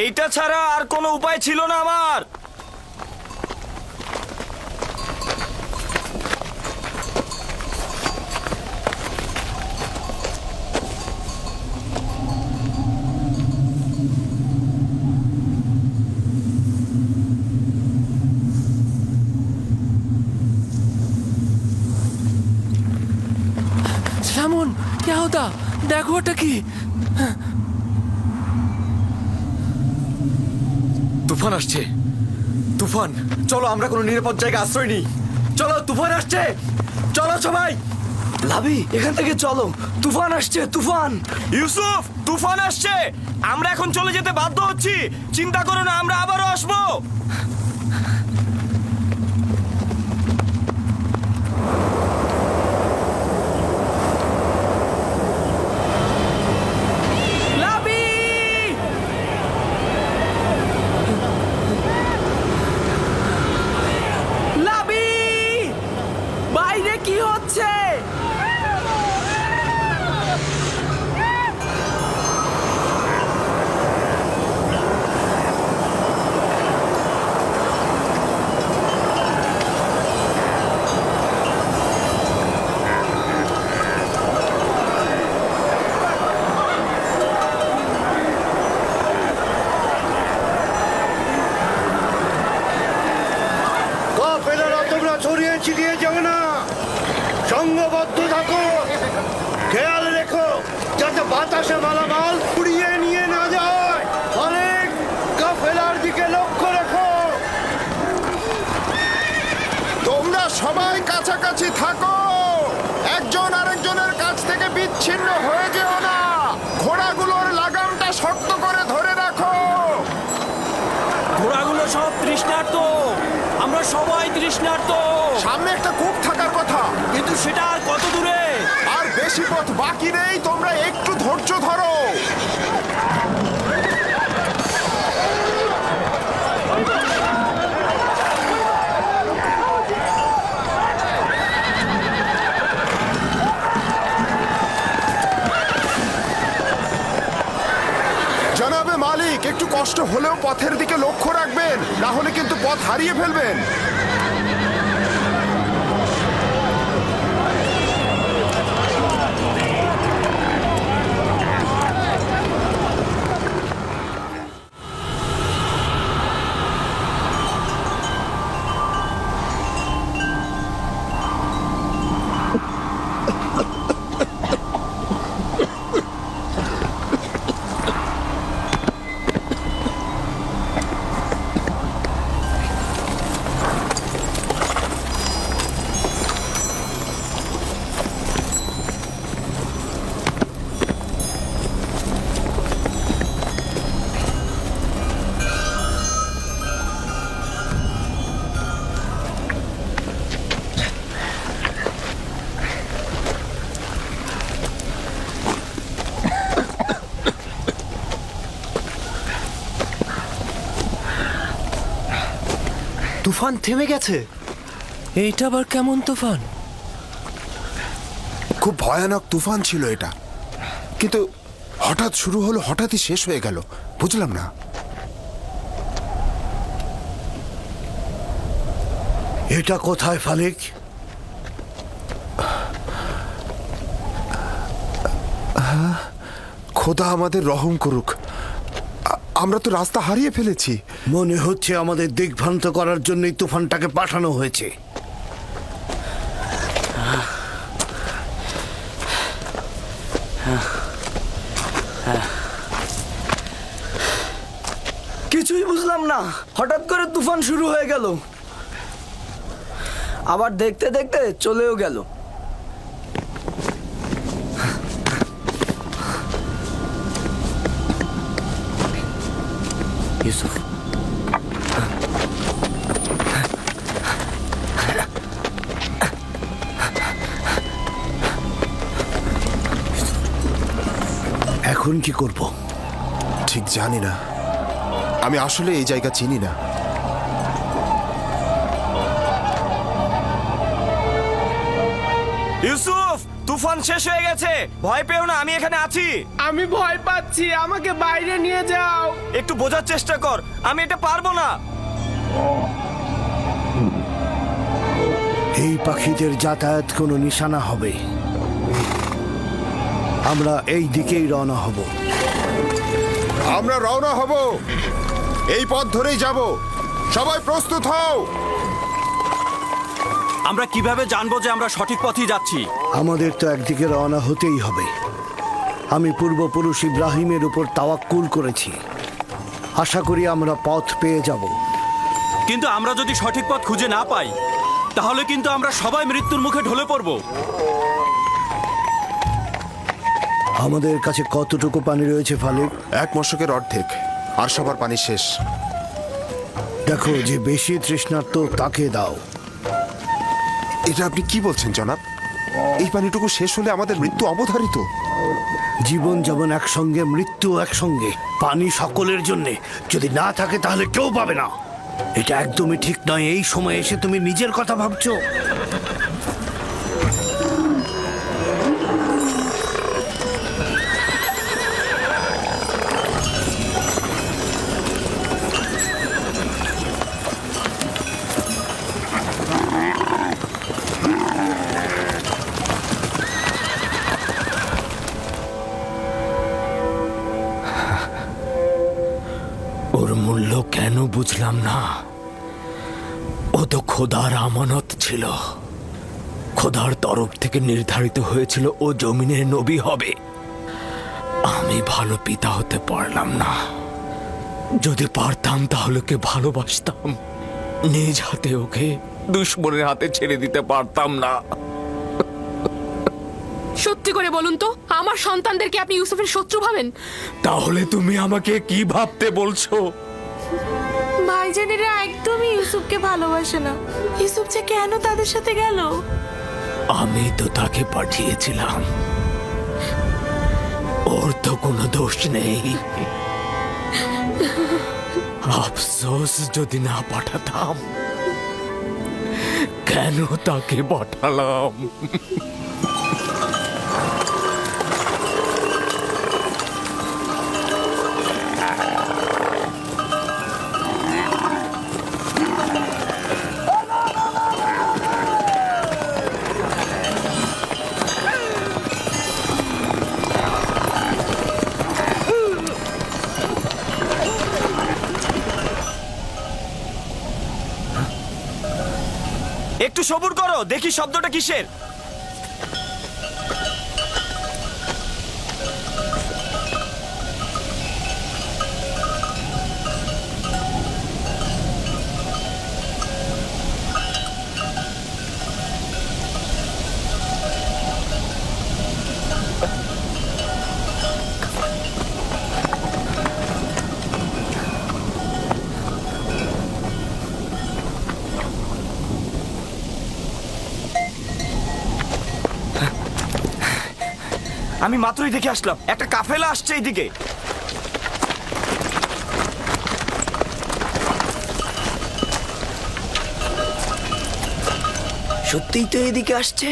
এইটা ছাড়া আর কোনো উপায় ছিল না আমার। সামন, क्या होता? দেখো ওটা কি? তুফান আসছে। তুফান, চলো আমরা কোনো নিরাপদ জায়গায় আশ্রয় নিই। চলো, তুফান আসছে। চলো সবাই। লাভি, এখান থেকে চলো। তুফান আসছে, তুফান। ইউসুফ, তুফান আসছে। আমরা এখন চলে যেতে বাধ্য হচ্ছি। চিন্তা করো না, আমরা আবারও আসবো। লাবি! বাইরে কি হচ্ছে? কাফেলারা তোমরা ছড়িয়ে ছিটিয়ে যাবে না, সঙ্গবদ্ধ থাকো। খেয়াল রেখো যাতে বাতাসে মালামাল উড়িয়ে নিয়ে না যায়। অনেক কাফেলার দিকে লক্ষ্য রেখো। তোমরা সবাই কাছাকাছি থাকো, একজন আরেকজনের কাছ থেকে বিচ্ছিন্ন হয়ে যেও না। ঘোড়াগুলোর লাগামটা শক্ত করে ধরে রাখো। ঘোড়াগুলো সব তৃষ্ণার্ত। আমরা সবাই তৃষ্ণার্ত। সামনে একটা কূপ থাকার কথা, কিন্তু সেটা আর কত দূরে? আর বেশি পথ বাকি নেই, তোমরা একটু ধৈর্য ধরো। জনাবে মালিক, একটু কষ্ট হলেও পথের দিকে লক্ষ্য রাখবেন, না হলে কিন্তু পথ হারিয়ে ফেলবেন। তুফান থেমে গেছে। এইটা আবার কেমন তুফান? খুব ভয়ানক তুফান ছিল এটা, কিন্তু হঠাৎ শুরু হলো, হঠাৎই শেষ হয়ে গেল, বুঝলাম না। এটা কোথায় ফালিক? খোদা আমাদের রহম করুক, আমরা তো রাস্তা হারিয়ে ফেলেছি। মনে হচ্ছে আমাদের দিগ্ভ্রান্ত করার জন্যই তুফানটাকে পাঠানো হয়েছে। কিছুই বুঝলাম না, হঠাৎ করে তুফান শুরু হয়ে গেল, আবার দেখতে দেখতে চলেও গেল। ইউসুফ, এখন কি করব? ঠিক জানি না, আমি আসলে এই জায়গা চিনি না। ইউসুফ, তুফান শেষ হয়ে গেছে, ভয় পেও না, আমি এখানে আছি। আমি ভয় পাচ্ছি, আমাকে বাইরে নিয়ে যাও। একটু বোঝার চেষ্টা কর, আমি এটা পারবো না। এই পাখিদের যাতায়াত কোনো নিশানা হবে, আমরা এই দিকেই রওনা হব। আমরা রওনা হব, এই পথ ধরেই যাব, সবাই প্রস্তুত হও। আমরা কিভাবে জানবো যে আমরা সঠিক পথেই যাচ্ছি? আমাদের তো একদিকে রওনা হতেই হবে। আমি পূর্বপুরুষ ইব্রাহিমের উপর তাওয়াক্কুল করেছি, আশা করি আমরা পথ পেয়ে যাব। কিন্তু আমরা যদি সঠিক পথ খুঁজে না পাই, তাহলে কিন্তু আমরা সবাই মৃত্যুর মুখে ঢলে পড়ব। আমাদের কাছে কতটুকু পানি রয়েছে ফালিক? এক মশকের অর্ধেক, আর সবার পানি শেষ। দেখো, যে বেশি তৃষ্ণার্ত তাকে দাও। এটা আপনি কি বলছেন জনাব? এই পানিটুকু শেষ হলে আমাদের মৃত্যু অবধারিত। জীবন যেমন একসঙ্গে, মৃত্যু একসঙ্গে। পানি সকলের জন্য, যদি না থাকে তাহলে কেউ পাবে না। এটা একদমই ঠিক নয়। এই সময় এসে তুমি নিজের কথা ভাবছো। ওর মূল্য কেন বুঝলাম না। ও তো খোদার আমানত ছিল, খোদার তরফ থেকে নির্ধারিত হয়েছিল ও জমিনের নবী হবে। আমি ভালো পিতা হতে পারলাম না। যদি পারতাম তাহলে ওকে ভালোবাসতাম, নিজ হাতে ওকে দুশ্মনের হাতে ছেড়ে দিতে পারতাম না। সত্যি করে বলুন তো, আমার সন্তানদেরকে আপনি ইউসুফের শত্রু ভাবেন? তাহলে তুমি আমাকে কি ভাবতে বলছো? ভাইজানেরা একদমই ইউসুফকে ভালোবাসে না। ইউসুফ যে কেন তাদের সাথে গেল? আমি তো তাকে পাঠিয়েছিলাম, ওর তো কোনো দোষ নেই। আফসোস যদি না পাঠাতাম। কেন তাকে পাঠালাম? একটু সবুর করো, দেখি শব্দটা কিসের। আমি মাত্রই দেখে আসলাম, একটা কাফেলা আসছে এইদিকে। সত্যিই তো এদিকে আসছে।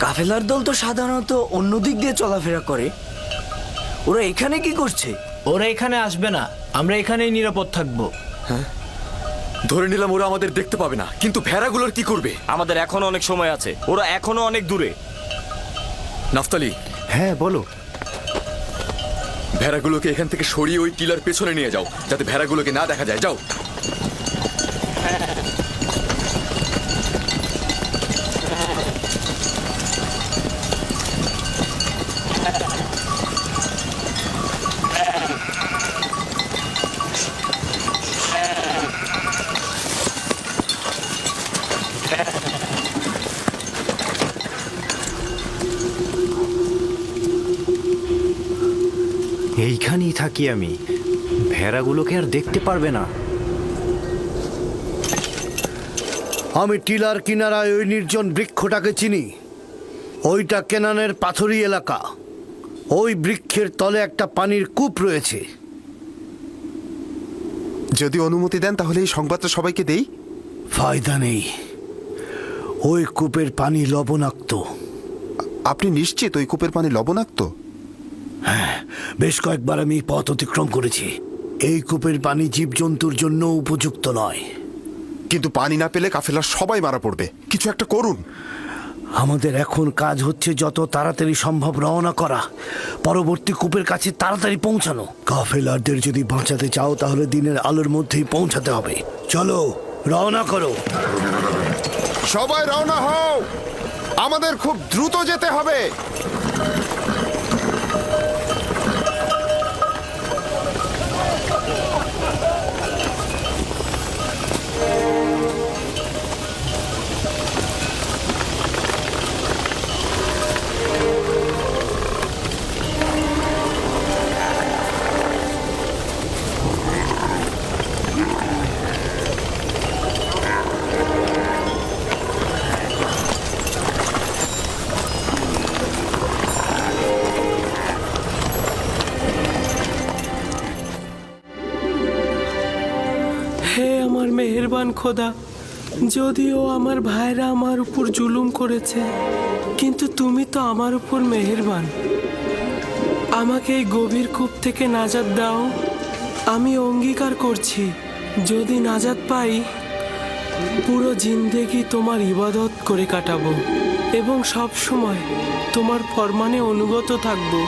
কাফেলার দল তো সাধারণত অন্য দিক দিয়ে চলাফেরা করে, ওরা এখানে কি করছে? ওরা এখানে আসবে না, আমরা এখানেই নিরাপদ থাকবো। ধরে নিলাম ওরা আমাদের দেখতে পাবে না, কিন্তু ভেড়াগুলোর কি করবে? আমাদের এখনো অনেক সময় আছে, ওরা এখনো অনেক দূরে। নাফতালি, হ্যাঁ বলো। ভেড়াগুলোকে এখান থেকে সরিয়ে ওই টিলার পেছনে নিয়ে যাও, যাতে ভেড়াগুলোকে না দেখা যায়। যাও। এইখানেই থাকি আমি, ভেড়াগুলোকে আর দেখতে পারবে না। আমি টিলার কিনারায় ওই নির্জন বৃক্ষটাকে চিনি। ওইটা কেনানের পাথুরি এলাকা। ওই বৃক্ষের তলে একটা পানির কূপ রয়েছে। যদি অনুমতি দেন তাহলে এই সংবাদটা সবাইকে দেই। ফায়দা নেই, ওই কূপের পানি লবণাক্ত। আপনি নিশ্চিত ওই কূপের পানি লবণাক্ত? হ্যাঁ, বেশ কয়েকবার আমি এই পথ অতিক্রম করেছি। এই কূপের পানি জীবজন্তুর জন্য উপযুক্ত নয়। কিন্তু পানি না পেলে কাফেলার সবাই মারা পড়বে। কিছু একটা করুন। আমাদের এখন কাজ হচ্ছে যত তাড়াতাড়ি সম্ভব রওনা করা, পরবর্তী কূপের কাছে তাড়াতাড়ি পৌঁছানো। কাফেলারদের যদি বাঁচাতে চাও তাহলে দিনের আলোর মধ্যেই পৌঁছাতে হবে। চলো, রওনা করো। সবাই রওনা হও, আমাদের খুব দ্রুত যেতে হবে। হে আমার মেহেরবান খোদা, যদিও আমার ভাইরা আমার উপর জুলুম করেছে, কিন্তু তুমি তো আমার উপর মেহেরবান। আমাকে এই গভীর কূপ থেকে নাজাত দাও। আমি অঙ্গীকার করছি, যদি নাজাত পাই পুরো জিন্দেগি তোমার ইবাদত করে কাটাবো এবং সব সময় তোমার ফরমানে অনুগত থাকবো।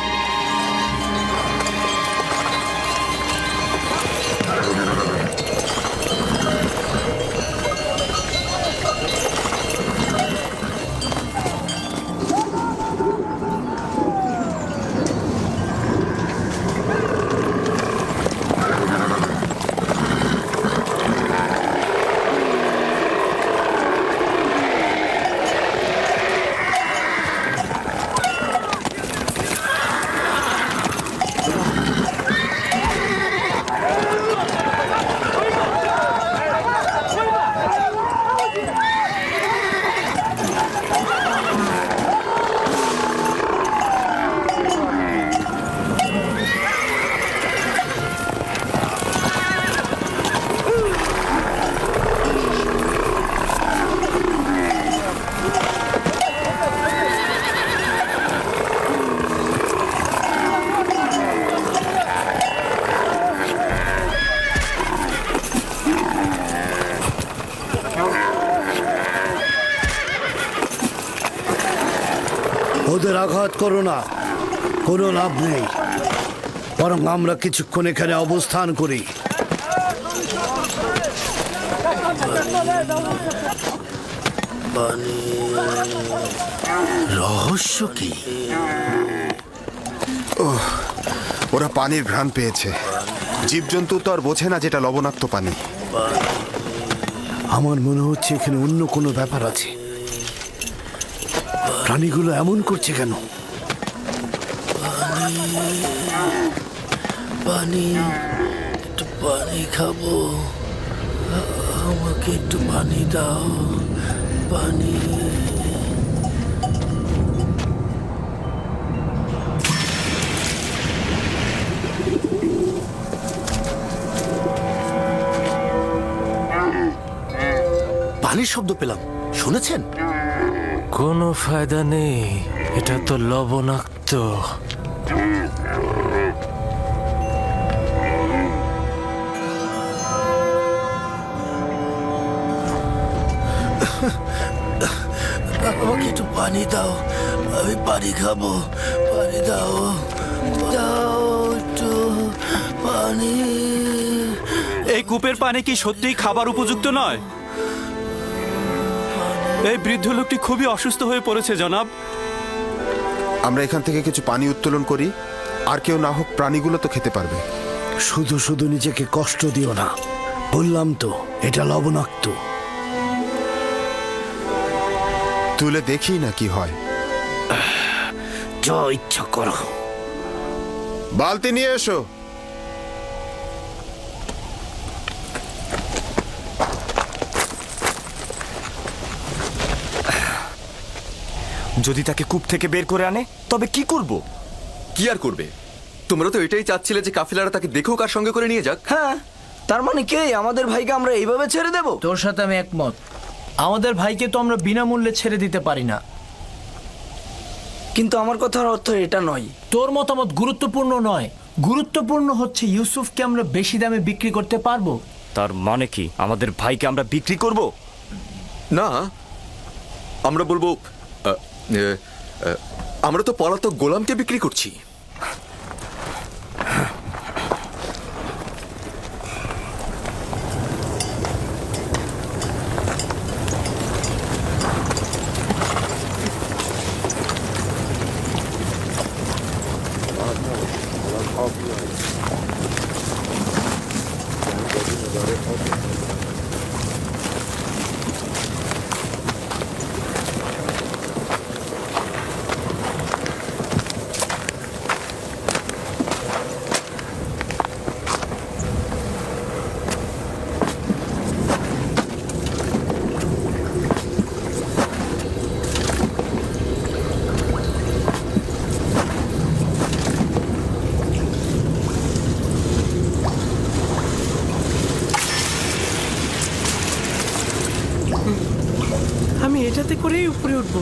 ওদের আঘাত করো না, কোনো লাভ নেই। বরং আমরা কিছুক্ষণ এখানে অবস্থান করি। রহস্য কি? ওরা পানির ঘ্রাণ পেয়েছে। জীবজন্তু তো আর বোঝে না যেটা লবণাক্ত পানি। আমার মনে হচ্ছে এখানে অন্য কোনো ব্যাপার আছে। প্রাণীগুলো এমন করছে কেন? পানি, একটু পানি খাবো। আমাকে একটু পানি দাও, পানি। পানির শব্দ পেলাম, শুনেছেন? কোনো ফায়দা নেই, এটা তো লবণাক্ত। আমাকে একটু পানি দাও, আমি পানি খাবো। পানি দাও, দাও একটু পানি। এই কূপের পানি কি সত্যিই খাবার উপযুক্ত নয়? এই বৃদ্ধ লোকটি খুবই অসুস্থ হয়ে পড়েছে জনাব। আমরা এখান থেকে কিছু পানি উত্তোলন করি, আর কেউ না হোক প্রাণীগুলো তো খেতে পারবে। শুধু শুধু নিজেকে কষ্ট দিও না, বললাম তো এটা লবণাক্ত। তুলে দেখি না কি হয়। যা ইচ্ছা করো। বালতি নিয়ে এসো। যদি তাকে কূপ থেকে বের করে আনে তবে কি করব? কি আর করবে? তোমরা তো এটাই চাচ্ছিলে যে কাফিলারা তাকে দেখুক আর সঙ্গে করে নিয়ে যাক। হ্যাঁ, তার মানে কে আমাদের ভাইকে আমরা এইভাবে ছেড়ে দেব? তোর সাথে আমি একমত। আমাদের ভাইকে তো আমরা বিনামূল্যে ছেড়ে দিতে পারি না। কিন্তু আমার কথার অর্থ এটা নয়। তোর মতামত গুরুত্বপূর্ণ নয়, গুরুত্বপূর্ণ হচ্ছে ইউসুফকে আমরা বেশি দামে বিক্রি করতে পারবো। তার মানে কি আমাদের ভাইকে আমরা বিক্রি করব? না, আমরা বলবো আমরা তো পলাতক গোলামকে বিক্রি করছি। আমি এটাতে করেই উপরে উঠবো।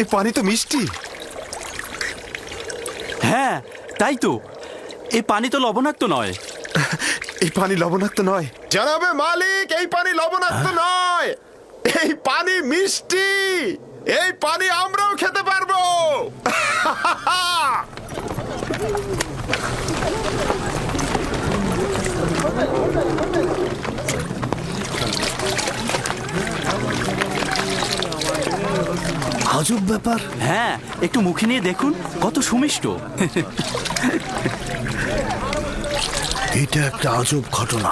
এই পানি তো মিষ্টি। হ্যাঁ, তাই তো। এই পানি তো লবণাক্ত নয়। এই পানি লবণাক্ত নয় জানাবে মালিক, এই পানি লবণাক্ত নয়, এই পানি মিষ্টি। এই পানি আমরাও খেতে পারবো। আজব ব্যাপার। হ্যাঁ, একটু মুখে নিয়ে দেখুন, কত সুমিষ্ট। এটা একটা আজব ঘটনা।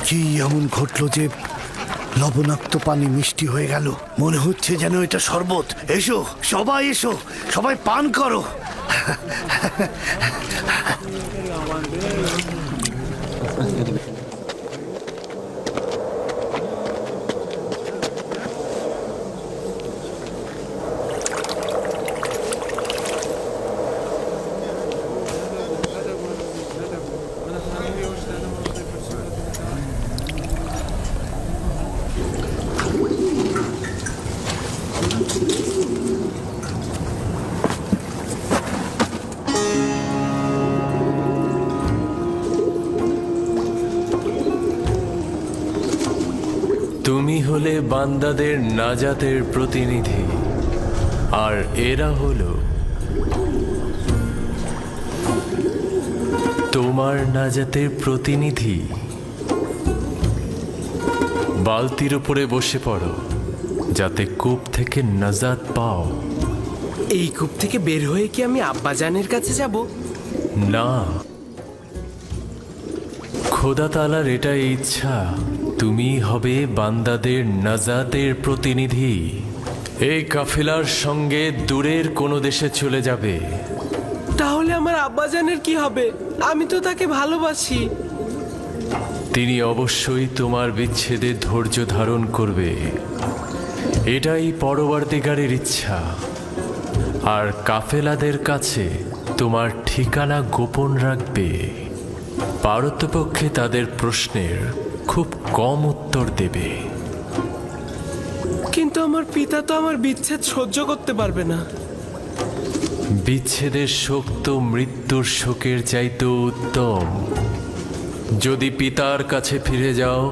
কি এমন ঘটলো যে লবণাক্ত পানি মিষ্টি হয়ে গেল? মনে হচ্ছে যেন এটা শরবত। এসো সবাই, এসো সবাই পান করো। হলে বান্দাদের নাজাতের প্রতিনিধি, আর এরা হলো তোমার নাজাতের প্রতিনিধি। বালতির উপরে বসে পড়ো যাতে কূপ থেকে নাজাত পাও। এই কূপ থেকে বের হয়ে কি আমি আব্বাজানের কাছে যাব? না, খোদা তাআলার এটাই ইচ্ছা, তুমি হবে বান্দাদের নাজাতের প্রতিনিধি। এই কাফেলার সঙ্গে দূরের কোনো দেশে চলে যাবে। তাহলে আমার আব্বাজানের কি হবে? আমি তো তাকে ভালোবাসি। তিনি অবশ্যই তোমার বিচ্ছেদে ধৈর্য ধারণ করবে, এটাই পরবর্তীকারের ইচ্ছা। আর কাফেলাদের কাছে তোমার ঠিকানা গোপন রাখবে। পারতপক্ষে তাদের প্রশ্নের খুব কম উত্তর দেবে। কিন্তু আমার পিতা তো আমার বিচ্ছেদ সহ্য করতে পারবে না। বিচ্ছেদের শোক তো মৃত্যুর শোকের চাইতেও উত্তম। যদি পিতার কাছে ফিরে যাও,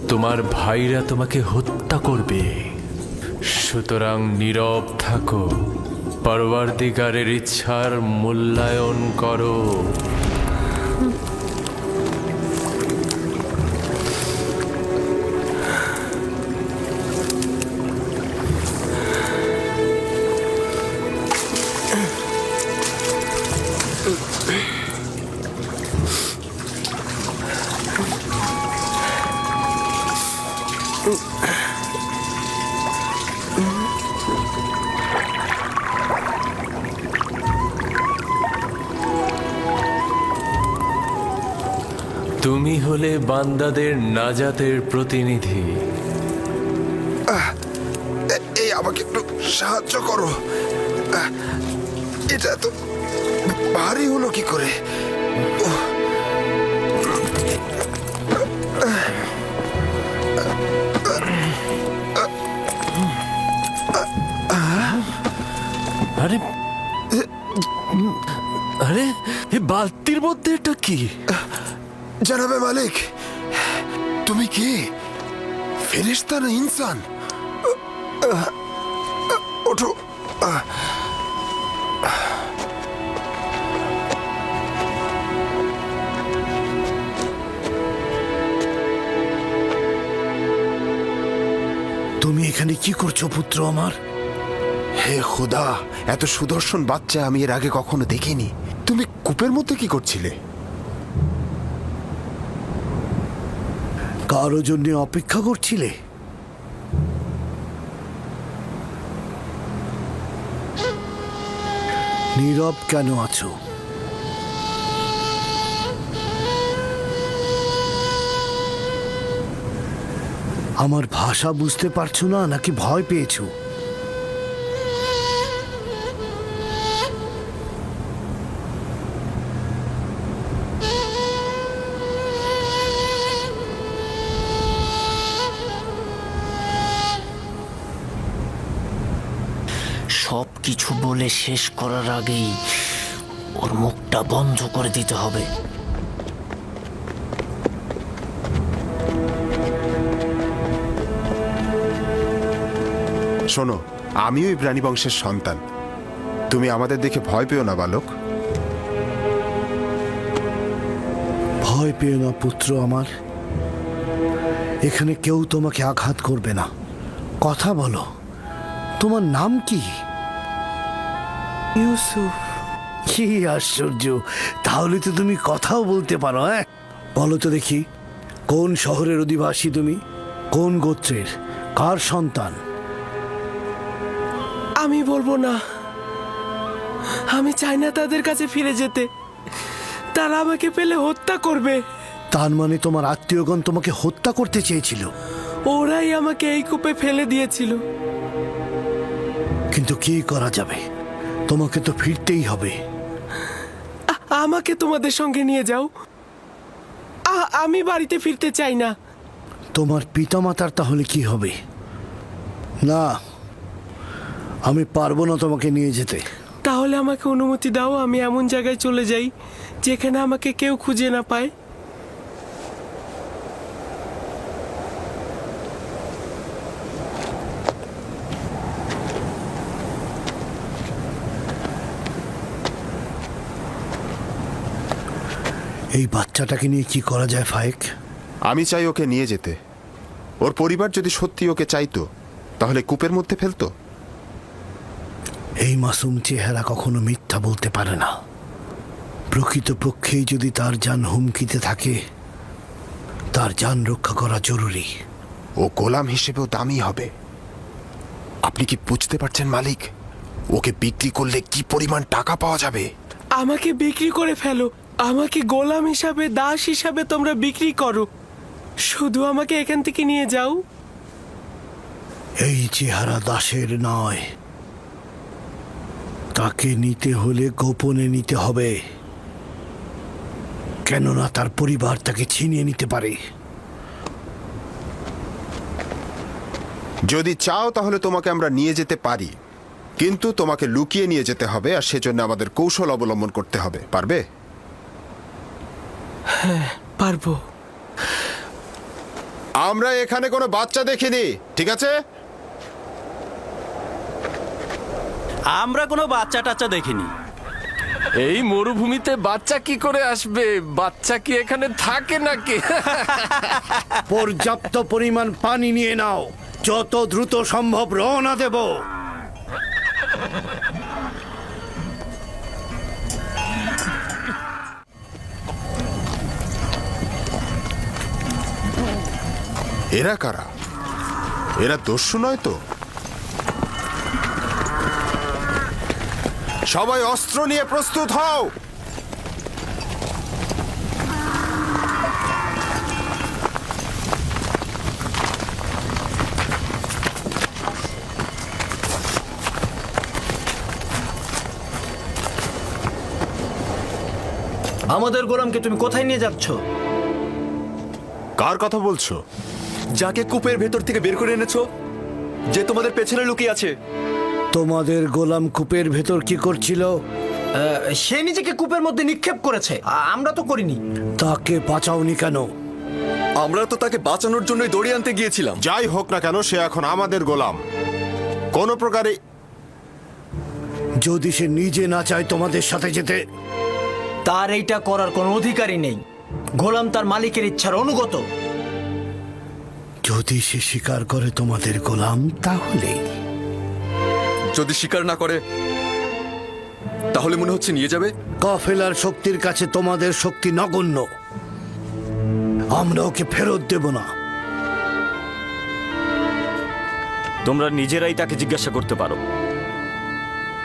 তোমার ভাইরা তোমাকে হত্যা করবে। সুতরাং নীরব থাকো, পরবর্তীকারের ইচ্ছার মূল্যায়ন করো। তুমি হলে বান্দাদের নাজাতের প্রতিনিধি। এই আমাকে একটু সাহায্য করো। এটা তো ভারী হলো কি করে? আরে আরে এই বালতির মধ্যে এটা কি? জানাবে মালিক, তুমি কি ফেরেশতা না ইনসান? ওঠো। তুমি এখানে কি করছো পুত্র আমার? হে খোদা, এত সুদর্শন বাচ্চা আমি এর আগে কখনো দেখিনি। তুমি কূপের মধ্যে কি করছিলে? কারো জন্য অপেক্ষা করছিলে? নীরব কেন আছো? আমার ভাষা বুঝতে পারছো না নাকি ভয় পেয়েছো? সব কিছু বলে শেষ করার আগেই ওর মুখটা বন্ধ করে দিতে হবে। শোনো, আমিও এই প্রাণী বংশের সন্তান। তুমি আমাদের দেখে ভয় পেও না বালক। ভয় পেও না পুত্র আমার, এখানে কেউ তোমাকে আঘাত করবে না। কথা বলো, তোমার নাম কি? ইউসুফ। কি আশ্চর্য, তাহলে তো তুমি কথাও বলতে পারো। হ্যাঁ, বলো তো দেখি, কোন শহরের অধিবাসী তুমি? কোন গোত্রের? কার সন্তান? আমি বলবো না। আমি চাই না তাদের কাছে ফিরে যেতে। তারা আমাকে পেলে হত্যা করবে। তার মানে তোমার আত্মীয়গণ তোমাকে হত্যা করতে চেয়েছিল? ওরাই আমাকে এই কূপে ফেলে দিয়েছিল। কিন্তু কি করা যাবে, তোমাকে তো ফিরতেই হবে। আমাকে তোমাদের সঙ্গে নিয়ে যাও। আমি বাড়িতে ফিরতে চাই না। তোমার পিতামাতার তাহলে কি হবে? না, আমি পারবো না তোমাকে নিয়ে যেতে। তাহলে আমাকে অনুমতি দাও, আমি এমন জায়গায় চলে যাই যেখানে আমাকে কেউ খুঁজে না পায়। এই বাচ্চাটাকে নিয়ে কি করা যায় ফায়েক? আমি চাই ওকে নিয়ে যেতে। ওর পরিবার যদি সত্যি ওকে চাইতো তাহলে কূপের মধ্যে ফেলতো। এই মাসুম চেহারা কখনো মিথ্যা বলতে পারে না। প্রকৃতপক্ষেই যদি তার জান হুমকিতে থাকে, তার জান রক্ষা করা জরুরি। ও গোলাম হিসেবেও দামি হবে। আপনি কি বুঝতে পারছেন মালিক? ওকে বিক্রি করলে কি পরিমাণ টাকা পাওয়া যাবে? আমাকে বিক্রি করে ফেলো, আমাকে গোলাম হিসাবে, দাস হিসাবে তোমরা বিক্রি করো, শুধু আমাকে এখান থেকে নিয়ে যাও। এই চেহারা দাসের নয়, তাকে নিতে হলে গোপনে নিতে হবে, কেননা তার পরিবার তাকে ছিনিয়ে নিতে পারে। যদি চাও তাহলে তোমাকে আমরা নিয়ে যেতে পারি, কিন্তু তোমাকে লুকিয়ে নিয়ে যেতে হবে, আর সেজন্য আমাদের কৌশল অবলম্বন করতে হবে। পারবে? পারবো। আমরা এখানে কোনো বাচ্চা দেখিনি, ঠিক আছে? আমরা কোনো বাচ্চা টাচ্চা দেখিনি। এই মরুভূমিতে বাচ্চা কি করে আসবে? বাচ্চা কি এখানে থাকে নাকি? পর্যাপ্ত পরিমাণ পানি নিয়ে নাও, যত দ্রুত সম্ভব রওনা দেব। এরা কারা? এরা দস্যু নয় তো? সবাই অস্ত্র নিয়ে প্রস্তুত হও। আমাদের গোলামকে তুমি কোথায় নিয়ে যাচ্ছ? কার কথা বলছো? যাকে কূপের ভেতর থেকে বের করে এনেছো, যে তোমাদের পেছনে লুকিয়ে আছে। তোমাদের গোলাম কূপের ভেতর কি করছিল? সে নিজেকে কূপের মধ্যে নিক্ষেপ করেছে, আমরা তো করিনি। তাকে বাঁচাওনি কেন? আমরা তো তাকে বাঁচানোর জন্যই দড়িয়ে আনতে গিয়েছিলাম। যাই হোক না কেন, সে এখন আমাদের গোলাম। কোনো প্রকারে যদি সে নিজে না চায় তোমাদের সাথে যেতে, তার এইটা করার কোনো অধিকারই নেই। গোলাম তার মালিকের ইচ্ছার অনুগত। যদি সে স্বীকার করে তোমাদের গোলাম, তাহলে যদি স্বীকার না করে, তাহলে মনে হচ্ছে নিয়ে যাবে। কাফেলার শক্তির কাছে তোমাদের শক্তি নগণ্য। আমরা ওকে ফেরত দেব না। তোমরা নিজেরাই তাকে জিজ্ঞাসা করতে পারো,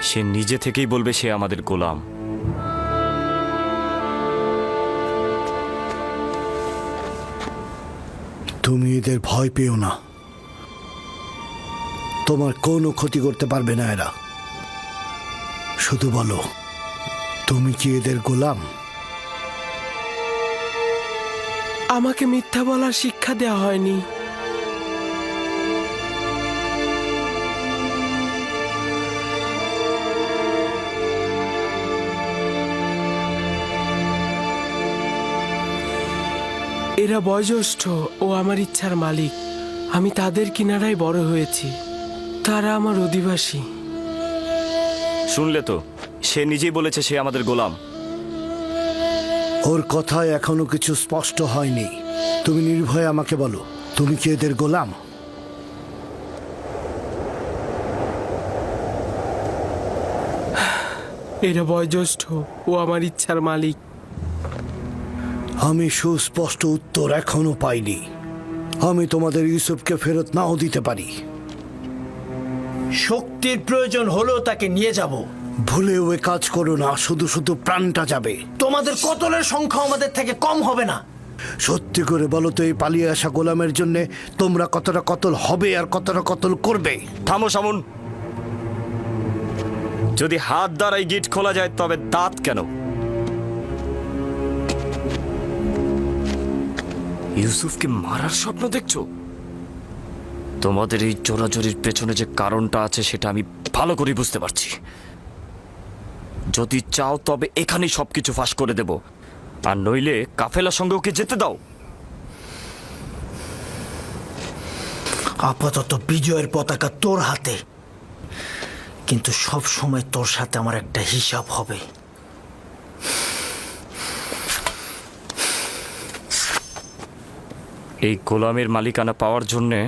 সে নিজে থেকেই বলবে সে আমাদের গোলাম। তুমি এদের ভয় পেও না, তোমার কোনো ক্ষতি করতে পারবে না এরা। শুধু বলো, তুমি কি এদের গোলাম? আমাকে মিথ্যা বলার শিক্ষা দেওয়া হয়নি। এরা বয়োজ্যেষ্ঠ ও আমার ইচ্ছার মালিক। আমি তাদের কিনারায় বড় হয়েছি, তারা আমার অধিবাসী। শুনলে তো, সে নিজেই বলেছে সে আমাদের গোলাম। ওর কথায় এখনো কিছু স্পষ্ট হয়নি। তুমি নির্ভয়ে আমাকে বলো, তুমি কি এদের গোলাম? এরা বয়োজ্যেষ্ঠ ও আমার ইচ্ছার মালিক। আমি সুস্পষ্ট উত্তর এখনো পাইনি। আমি তোমাদের ইউসুফকে ফেরত নাও দিতে পারি। শক্তির প্রয়োজন হলেও তাকে নিয়ে যাব। ভুলেও এ কাজ করো না, শুধু শুধু প্রাণটা যাবে। তোমাদের কতলের সংখ্যা আমাদের থেকে কম হবে না। সত্যি করে বলো তো, এই পালিয়ে আসা গোলামের জন্য তোমরা কতটা কতল হবে আর কতটা কতল করবে? থামো সামুন। যদি হাত দ্বারাই গিট খোলা যায় তবে দাঁত কেন? ইউসুফকে মারার স্বপ্ন দেখছো? তোমাদের এই চোরাচুরির পেছনে যে কারণটা আছে সেটা আমি ভালো করে বুঝতে পারছি। যদি চাও তবে এখানেই সবকিছু ফাঁস করে দেব, আর নইলে কাফেলার সঙ্গে ওকে যেতে দাও। আপাতত বিজয়ের পতাকা তোর হাতে, কিন্তু সব সময় তোর সাথে আমার একটা হিসাব হবে। এই গোলামের মালিকানা পাওয়ার জন্যে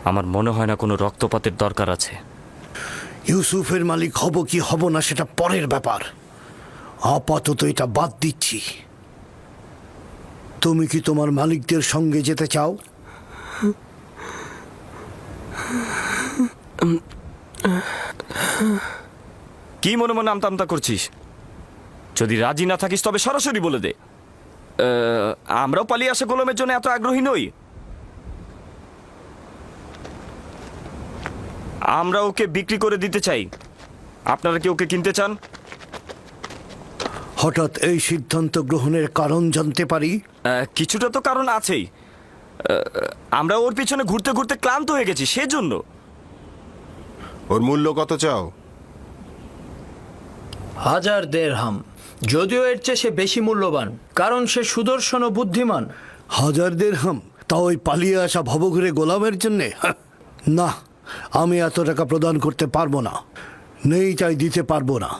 আমার মনে হয় না কোনো রক্তপাতের দরকার আছে। ইউসুফের মালিক হব কি হব না সেটা পরের ব্যাপার, আপাতত এটা বাদ দিচ্ছি। তুমি কি তোমার মালিকদের সঙ্গে যেতে চাও? কি মনে মনে আমতা আমতা করছিস? যদি রাজি না থাকিস তবে সরাসরি বলে দে। আমরাও পালিয়ে আসা গোলামের জন্য এত আগ্রহী নই। আমরা ওকে বিক্রি করে দিতে চাই। আপনারা কি ওকে কিনতে চান? হঠাৎ এই সিদ্ধান্ত গ্রহণের কারণ জানতে পারি? কিছুটা তো কারণ আছেই। আমরা ওর পিছনে ঘুরতে ঘুরতে ক্লান্ত হয়ে গেছি, সেজন্য। ওর মূল্য কত চাও? 1000 দিরহাম। যদিও এর চেয়ে সে বেশি মূল্যবান, কারণ সে সুদর্শন ও বুদ্ধিমান। 1000 দিরহাম? তা ওই পালিয়ে আসা ভবঘুরে গোলামের জন্যে? না, আমি এত টাকা প্রদান করতে পারবো না। নেই তাই দিতে পারবো না।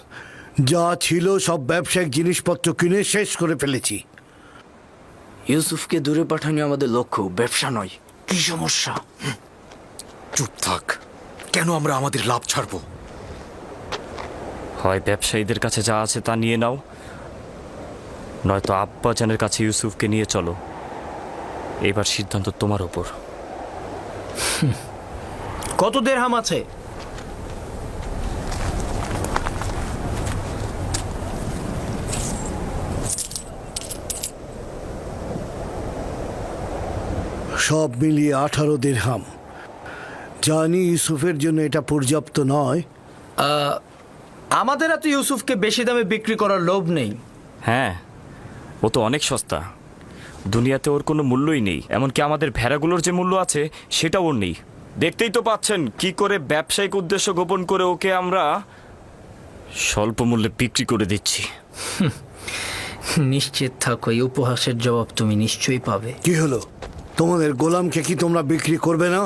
যা ছিল সব ব্যবসায়িক জিনিসপত্র কিনে শেষ করে ফেলেছি। ইউসুফকে দূরে পাঠানো আমাদের লক্ষ্য, ব্যবসা নয়। কি সমস্যা? চুপ থাক। কেন আমরা আমাদের লাভ ছাড়বো? হয় ব্যবসায়ীদের কাছে যা আছে তা নিয়ে নাও, নয়তো আব্বাজানের কাছে ইউসুফকে নিয়ে চলো। এবার সিদ্ধান্ত তোমার ওপর। কত দিরহাম আছে? সব মিলিয়ে 18 দিরহাম। জানি ইউসুফের জন্য এটা পর্যাপ্ত নয়। আমাদের এত ইউসুফকে বেশি দামে বিক্রি করার লোভ নেই। হ্যাঁ, ও তো অনেক সস্তা। দুনিয়াতে ওর কোনো মূল্যই নেই। এমনকি আমাদের ভেড়াগুলোর যে মূল্য আছে সেটা ওর নেই। দেখতেই তো পাচ্ছেন কি করে ব্যবসায়িক উদ্দেশ্য গোপন করে ওকে আমরা স্বল্প মূল্যে বিক্রি করে দিচ্ছি। নিশ্চিত থাকো, এই উপহাসের জবাব তুমি নিশ্চয়ই পাবে। কি হলো? তোমাদের গোলামকে কি তোমরা বিক্রি করবে না?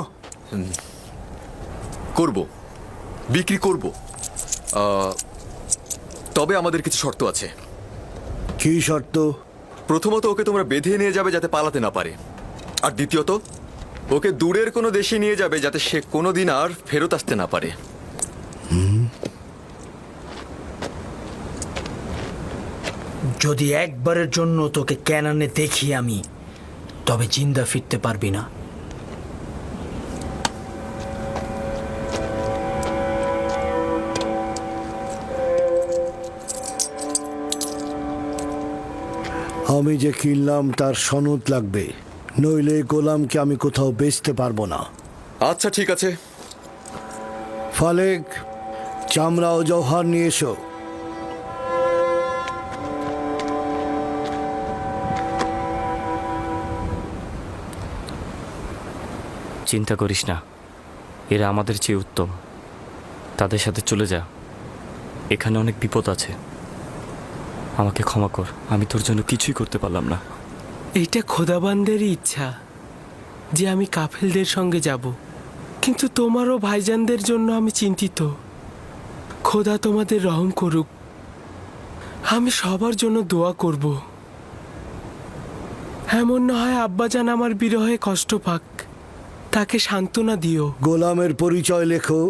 করব, বিক্রি করব। তবে আমাদের কিছু শর্ত আছে। কি শর্ত? প্রথমত, ওকে তোমরা বেঁধে নিয়ে যাবে যাতে পালাতে না পারে। আর দ্বিতীয়ত, ওকে দূরের কোনো দেশে নিয়ে যাবে যাতে সে কোনোদিন আর ফেরত আসতে না পারে। যদি একবারের জন্য তোকে ক্যানানে দেখি আমি, তবে জিন্দা ফিরতে পারবি না। আমি যে কিনলাম তার সনদ লাগবে, নইলে গোলামকে আমি কোথাও বেচতে পারবো না। আচ্ছা, ঠিক আছে। ফালেক, চামড়া ও জওহার নিয়ে এসো। চিন্তা করিস না, এরা আমাদের চেয়ে উত্তম। তাদের সাথে চলে যা। এখানে অনেক বিপদ আছে। আমাকে ক্ষমা কর, আমি তোর জন্য কিছুই করতে পারলাম না। এইটা খোদাবান্দেরই ইচ্ছা যে আমি কাফেলদের সঙ্গে যাব, কিন্তু তোমারও ভাইজানদের জন্য আমি চিন্তিত। খোদা তোমাদের রহম করুক। আমি সবার জন্য দোয়া করব। এমন না হয় আব্বাজান আমার বিরহে কষ্ট পাক, তাকে সান্ত্বনা দিও। গোলামের পরিচয় লেখো,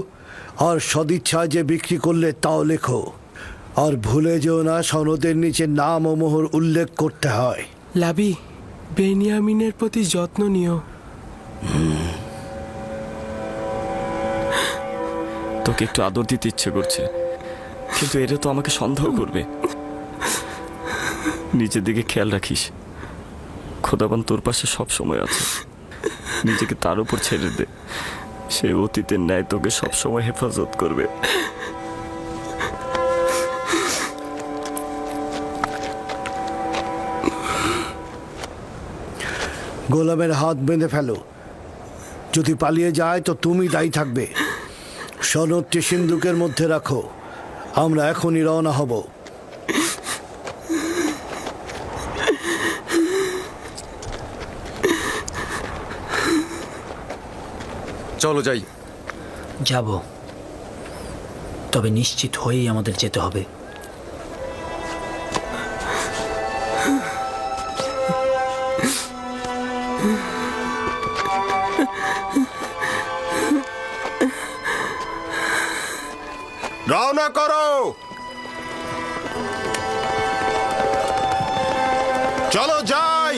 আর সদিচ্ছায় যে বিক্রি করলে তাও লেখো। আর ভুলে যেও না সনদের নিচে নাম ও মোহর উল্লেখ করতে হয়। লাবি, বেনিয়ামিনের প্রতি যত্ন নিও। তোকে একটু আদর দিতে ইচ্ছে করছে, কিন্তু এরা তো আমাকে সন্দেহ করবে। নিজের দিকে খেয়াল রাখিস। খোদাবান তোর পাশে সব সময় আছে। নিজেকে তার উপর ছেড়ে দে। সে অতীতের ন্যায় তোকে সবসময় হেফাজত করবে। গোলামের হাত বেঁধে ফেলো। যদি পালিয়ে যায় তো তুমি দায়ী থাকবে। সনদটি সিন্ধুকের মধ্যে রাখো। আমরা এখনই রওনা হব। চলো যাই। যাব, তবে নিশ্চিত হয়েই আমাদের যেতে হবে। রওনা করো। চলো যাই।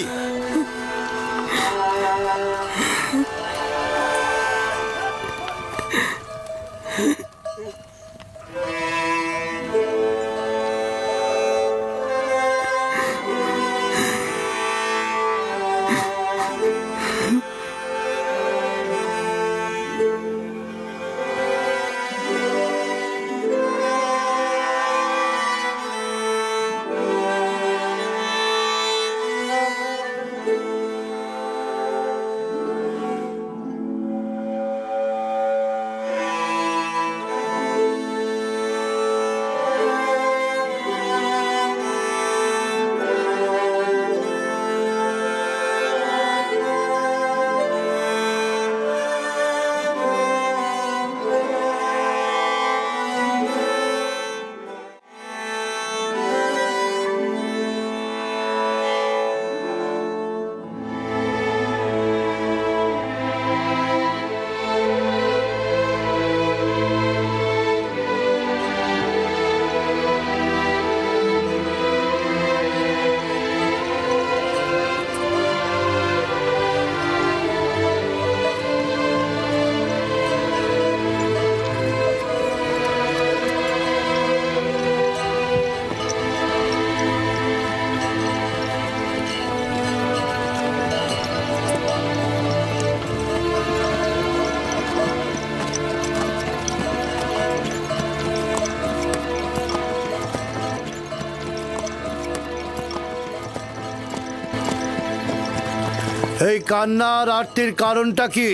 এই কান্না আর আরতির কারণটা কি?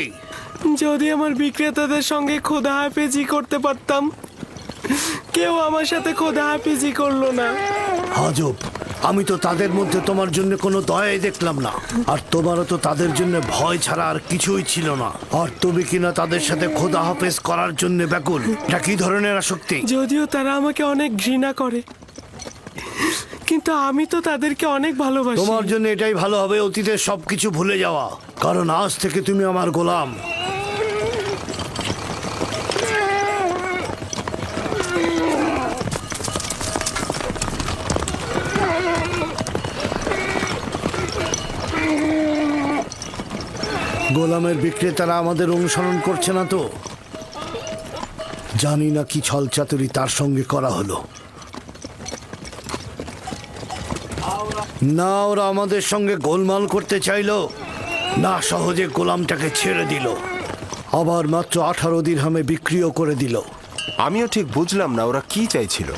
যদি আমার বিক্রেতাদের সঙ্গে খোদা হাফেজি করতে পারতাম, কেউ আমার সাথে খোদা হাফেজি করলো না। আজব, আমি তো তাদের মধ্যে তোমার জন্য কোনো দয়াই দেখলাম না, আর তোমারও তো তাদের জন্য ভয় ছাড়া আর কিছুই ছিল না। আর তুমি কিনা তাদের সাথে খোদা হাফেজ করার জন্য ব্যাকুল। এটা কি ধরনের আসক্তি? যদিও তারা আমাকে অনেক ঘৃণা করে, কিন্তু আমি তো তাদেরকে অনেক ভালোবাসি। তোমার জন্য এটাই ভালো হবে অতীতের সবকিছু ভুলে যাওয়া, কারণ আজ থেকে তুমি আমার গোলাম। গোলামের বিক্রেতারা আমাদের অনুসরণ করছে না তো? জানি না কি ছলচাতুরি তার সঙ্গে করা হলো। না ওরা আমাদের সঙ্গে গোলমাল করতে চাইলো, না সহজে গোলামটাকে ছেড়ে দিল, আবার মাত্র 18 দিরহামে বিক্রিও করে দিল। আমিও ঠিক বুঝলাম না ওরা কি চাইছিল।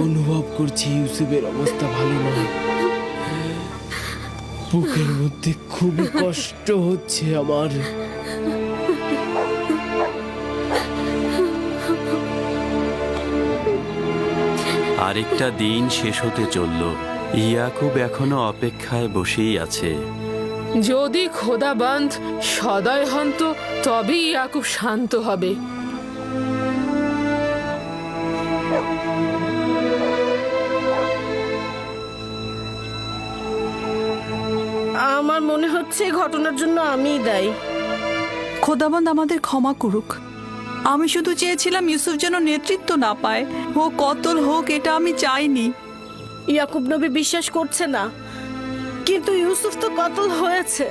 অনুভব করছি ইউসুফের অবস্থা ভালো নয়। বুকের মধ্যে খুবই কষ্ট হচ্ছে আমার। আরেকটা দিন শেষ হতে চলল। ইয়াকুব এখনো অপেক্ষায় বসেই আছে। যদি খোদাবন্ধ সদয় হন তো তবেই ইয়াকুব শান্ত হবে। আমার মনে হচ্ছে ঘটনার জন্য আমিই দায়ী। খোদাবন্দ আমাদের ক্ষমা করুক। আমি শুধু চেয়েছিলাম ইউসুফ যেন নেতৃত্ব না পায়, ও কতল হোক এটা আমি চাইনি। ইয়াকুব নবী বিশ্বাস করছে না, কিন্তু ইউসুফ তো কতল হয়েছে।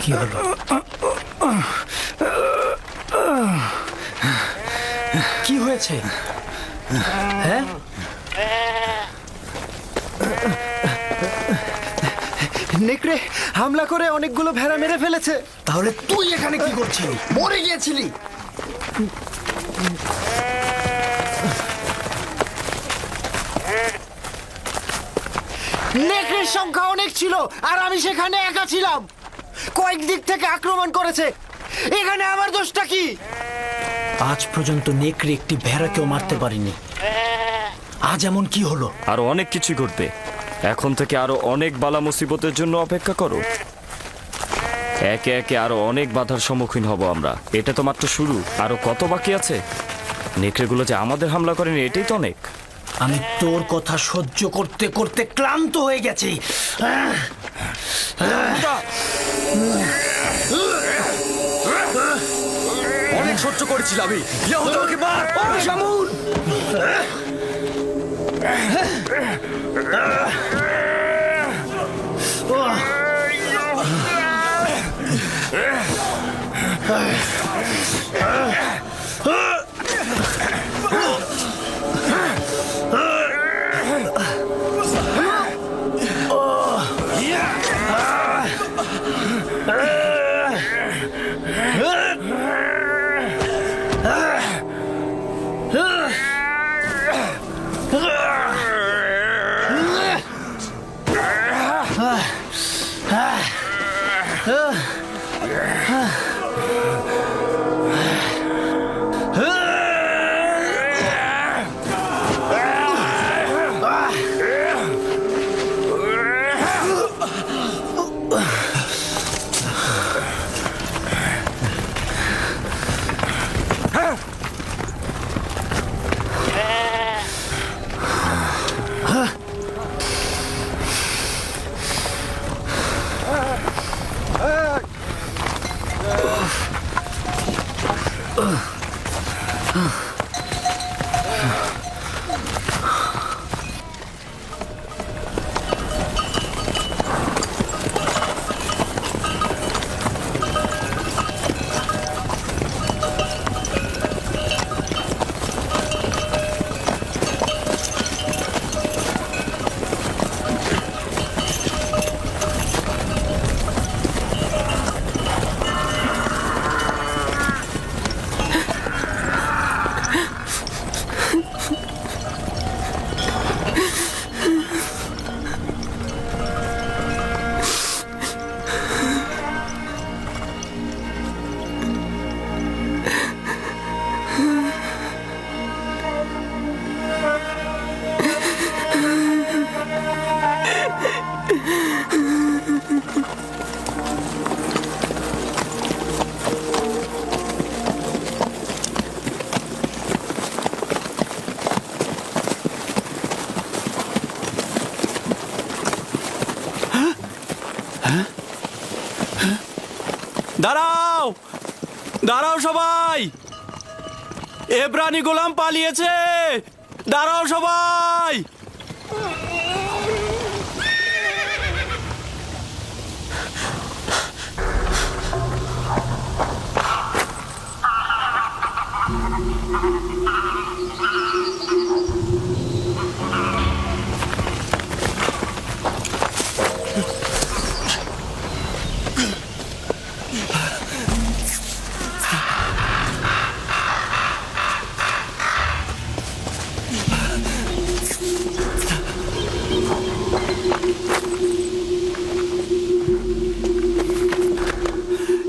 কি হলো? কি হয়েছে? হ্যাঁ, নেকড়ে হামলা করে অনেকগুলো ভেড়া মেরে ফেলেছে। তাহলে তুই এখানে কি করছিলি? মরে গিয়েছিলি? নেকড়ের সংখ্যা অনেক ছিল আর আমি সেখানে একা ছিলাম। কয়েক দিক থেকে আক্রমণ করেছে। এখানে আমার দোষটা কি? আজ পর্যন্ত নেকড়ে একটি ভেড়াকেও মারতে পারিনি। আজ এমন কি হলো? আরো অনেক কিছু ঘটবে। এখন থেকে আরো অনেক বালা মুসিবতের জন্য অপেক্ষা করো। একে একে আরো অনেক বাধার সম্মুখীন হব আমরা। এটা তো মাত্র শুরু, আরো কত বাকি আছে। নেকড়েগুলো যে আমাদের হামলা করেনি এটাই তো অনেক। আমি তোর কথা সহ্য করতে করতে ক্লান্ত হয়ে গেছি। অনেক সহ্য করেছিল আমি। আমাকে মার। দাঁড়াও, দাঁড়াও সবাই। এব্রানি গোলাম পালিয়েছে। দাঁড়াও সবাই।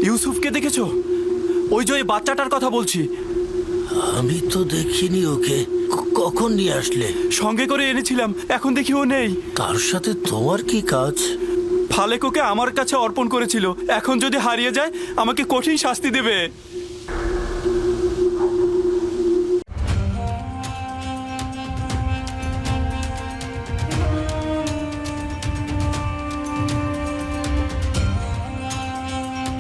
ইউসুফকে দেখেছো? ওই যে ওই বাচ্চাটার কথা বলছি। আমি তো দেখিনি ওকে। কখন নিয়ে আসলে? সঙ্গে করে এনেছিলাম, এখন দেখি ও নেই। তার সাথে তোমার কি কাজ? ফালেক ওকে আমার কাছে অর্পণ করেছিল। এখন যদি হারিয়ে যায় আমাকে কঠিন শাস্তি দেবে।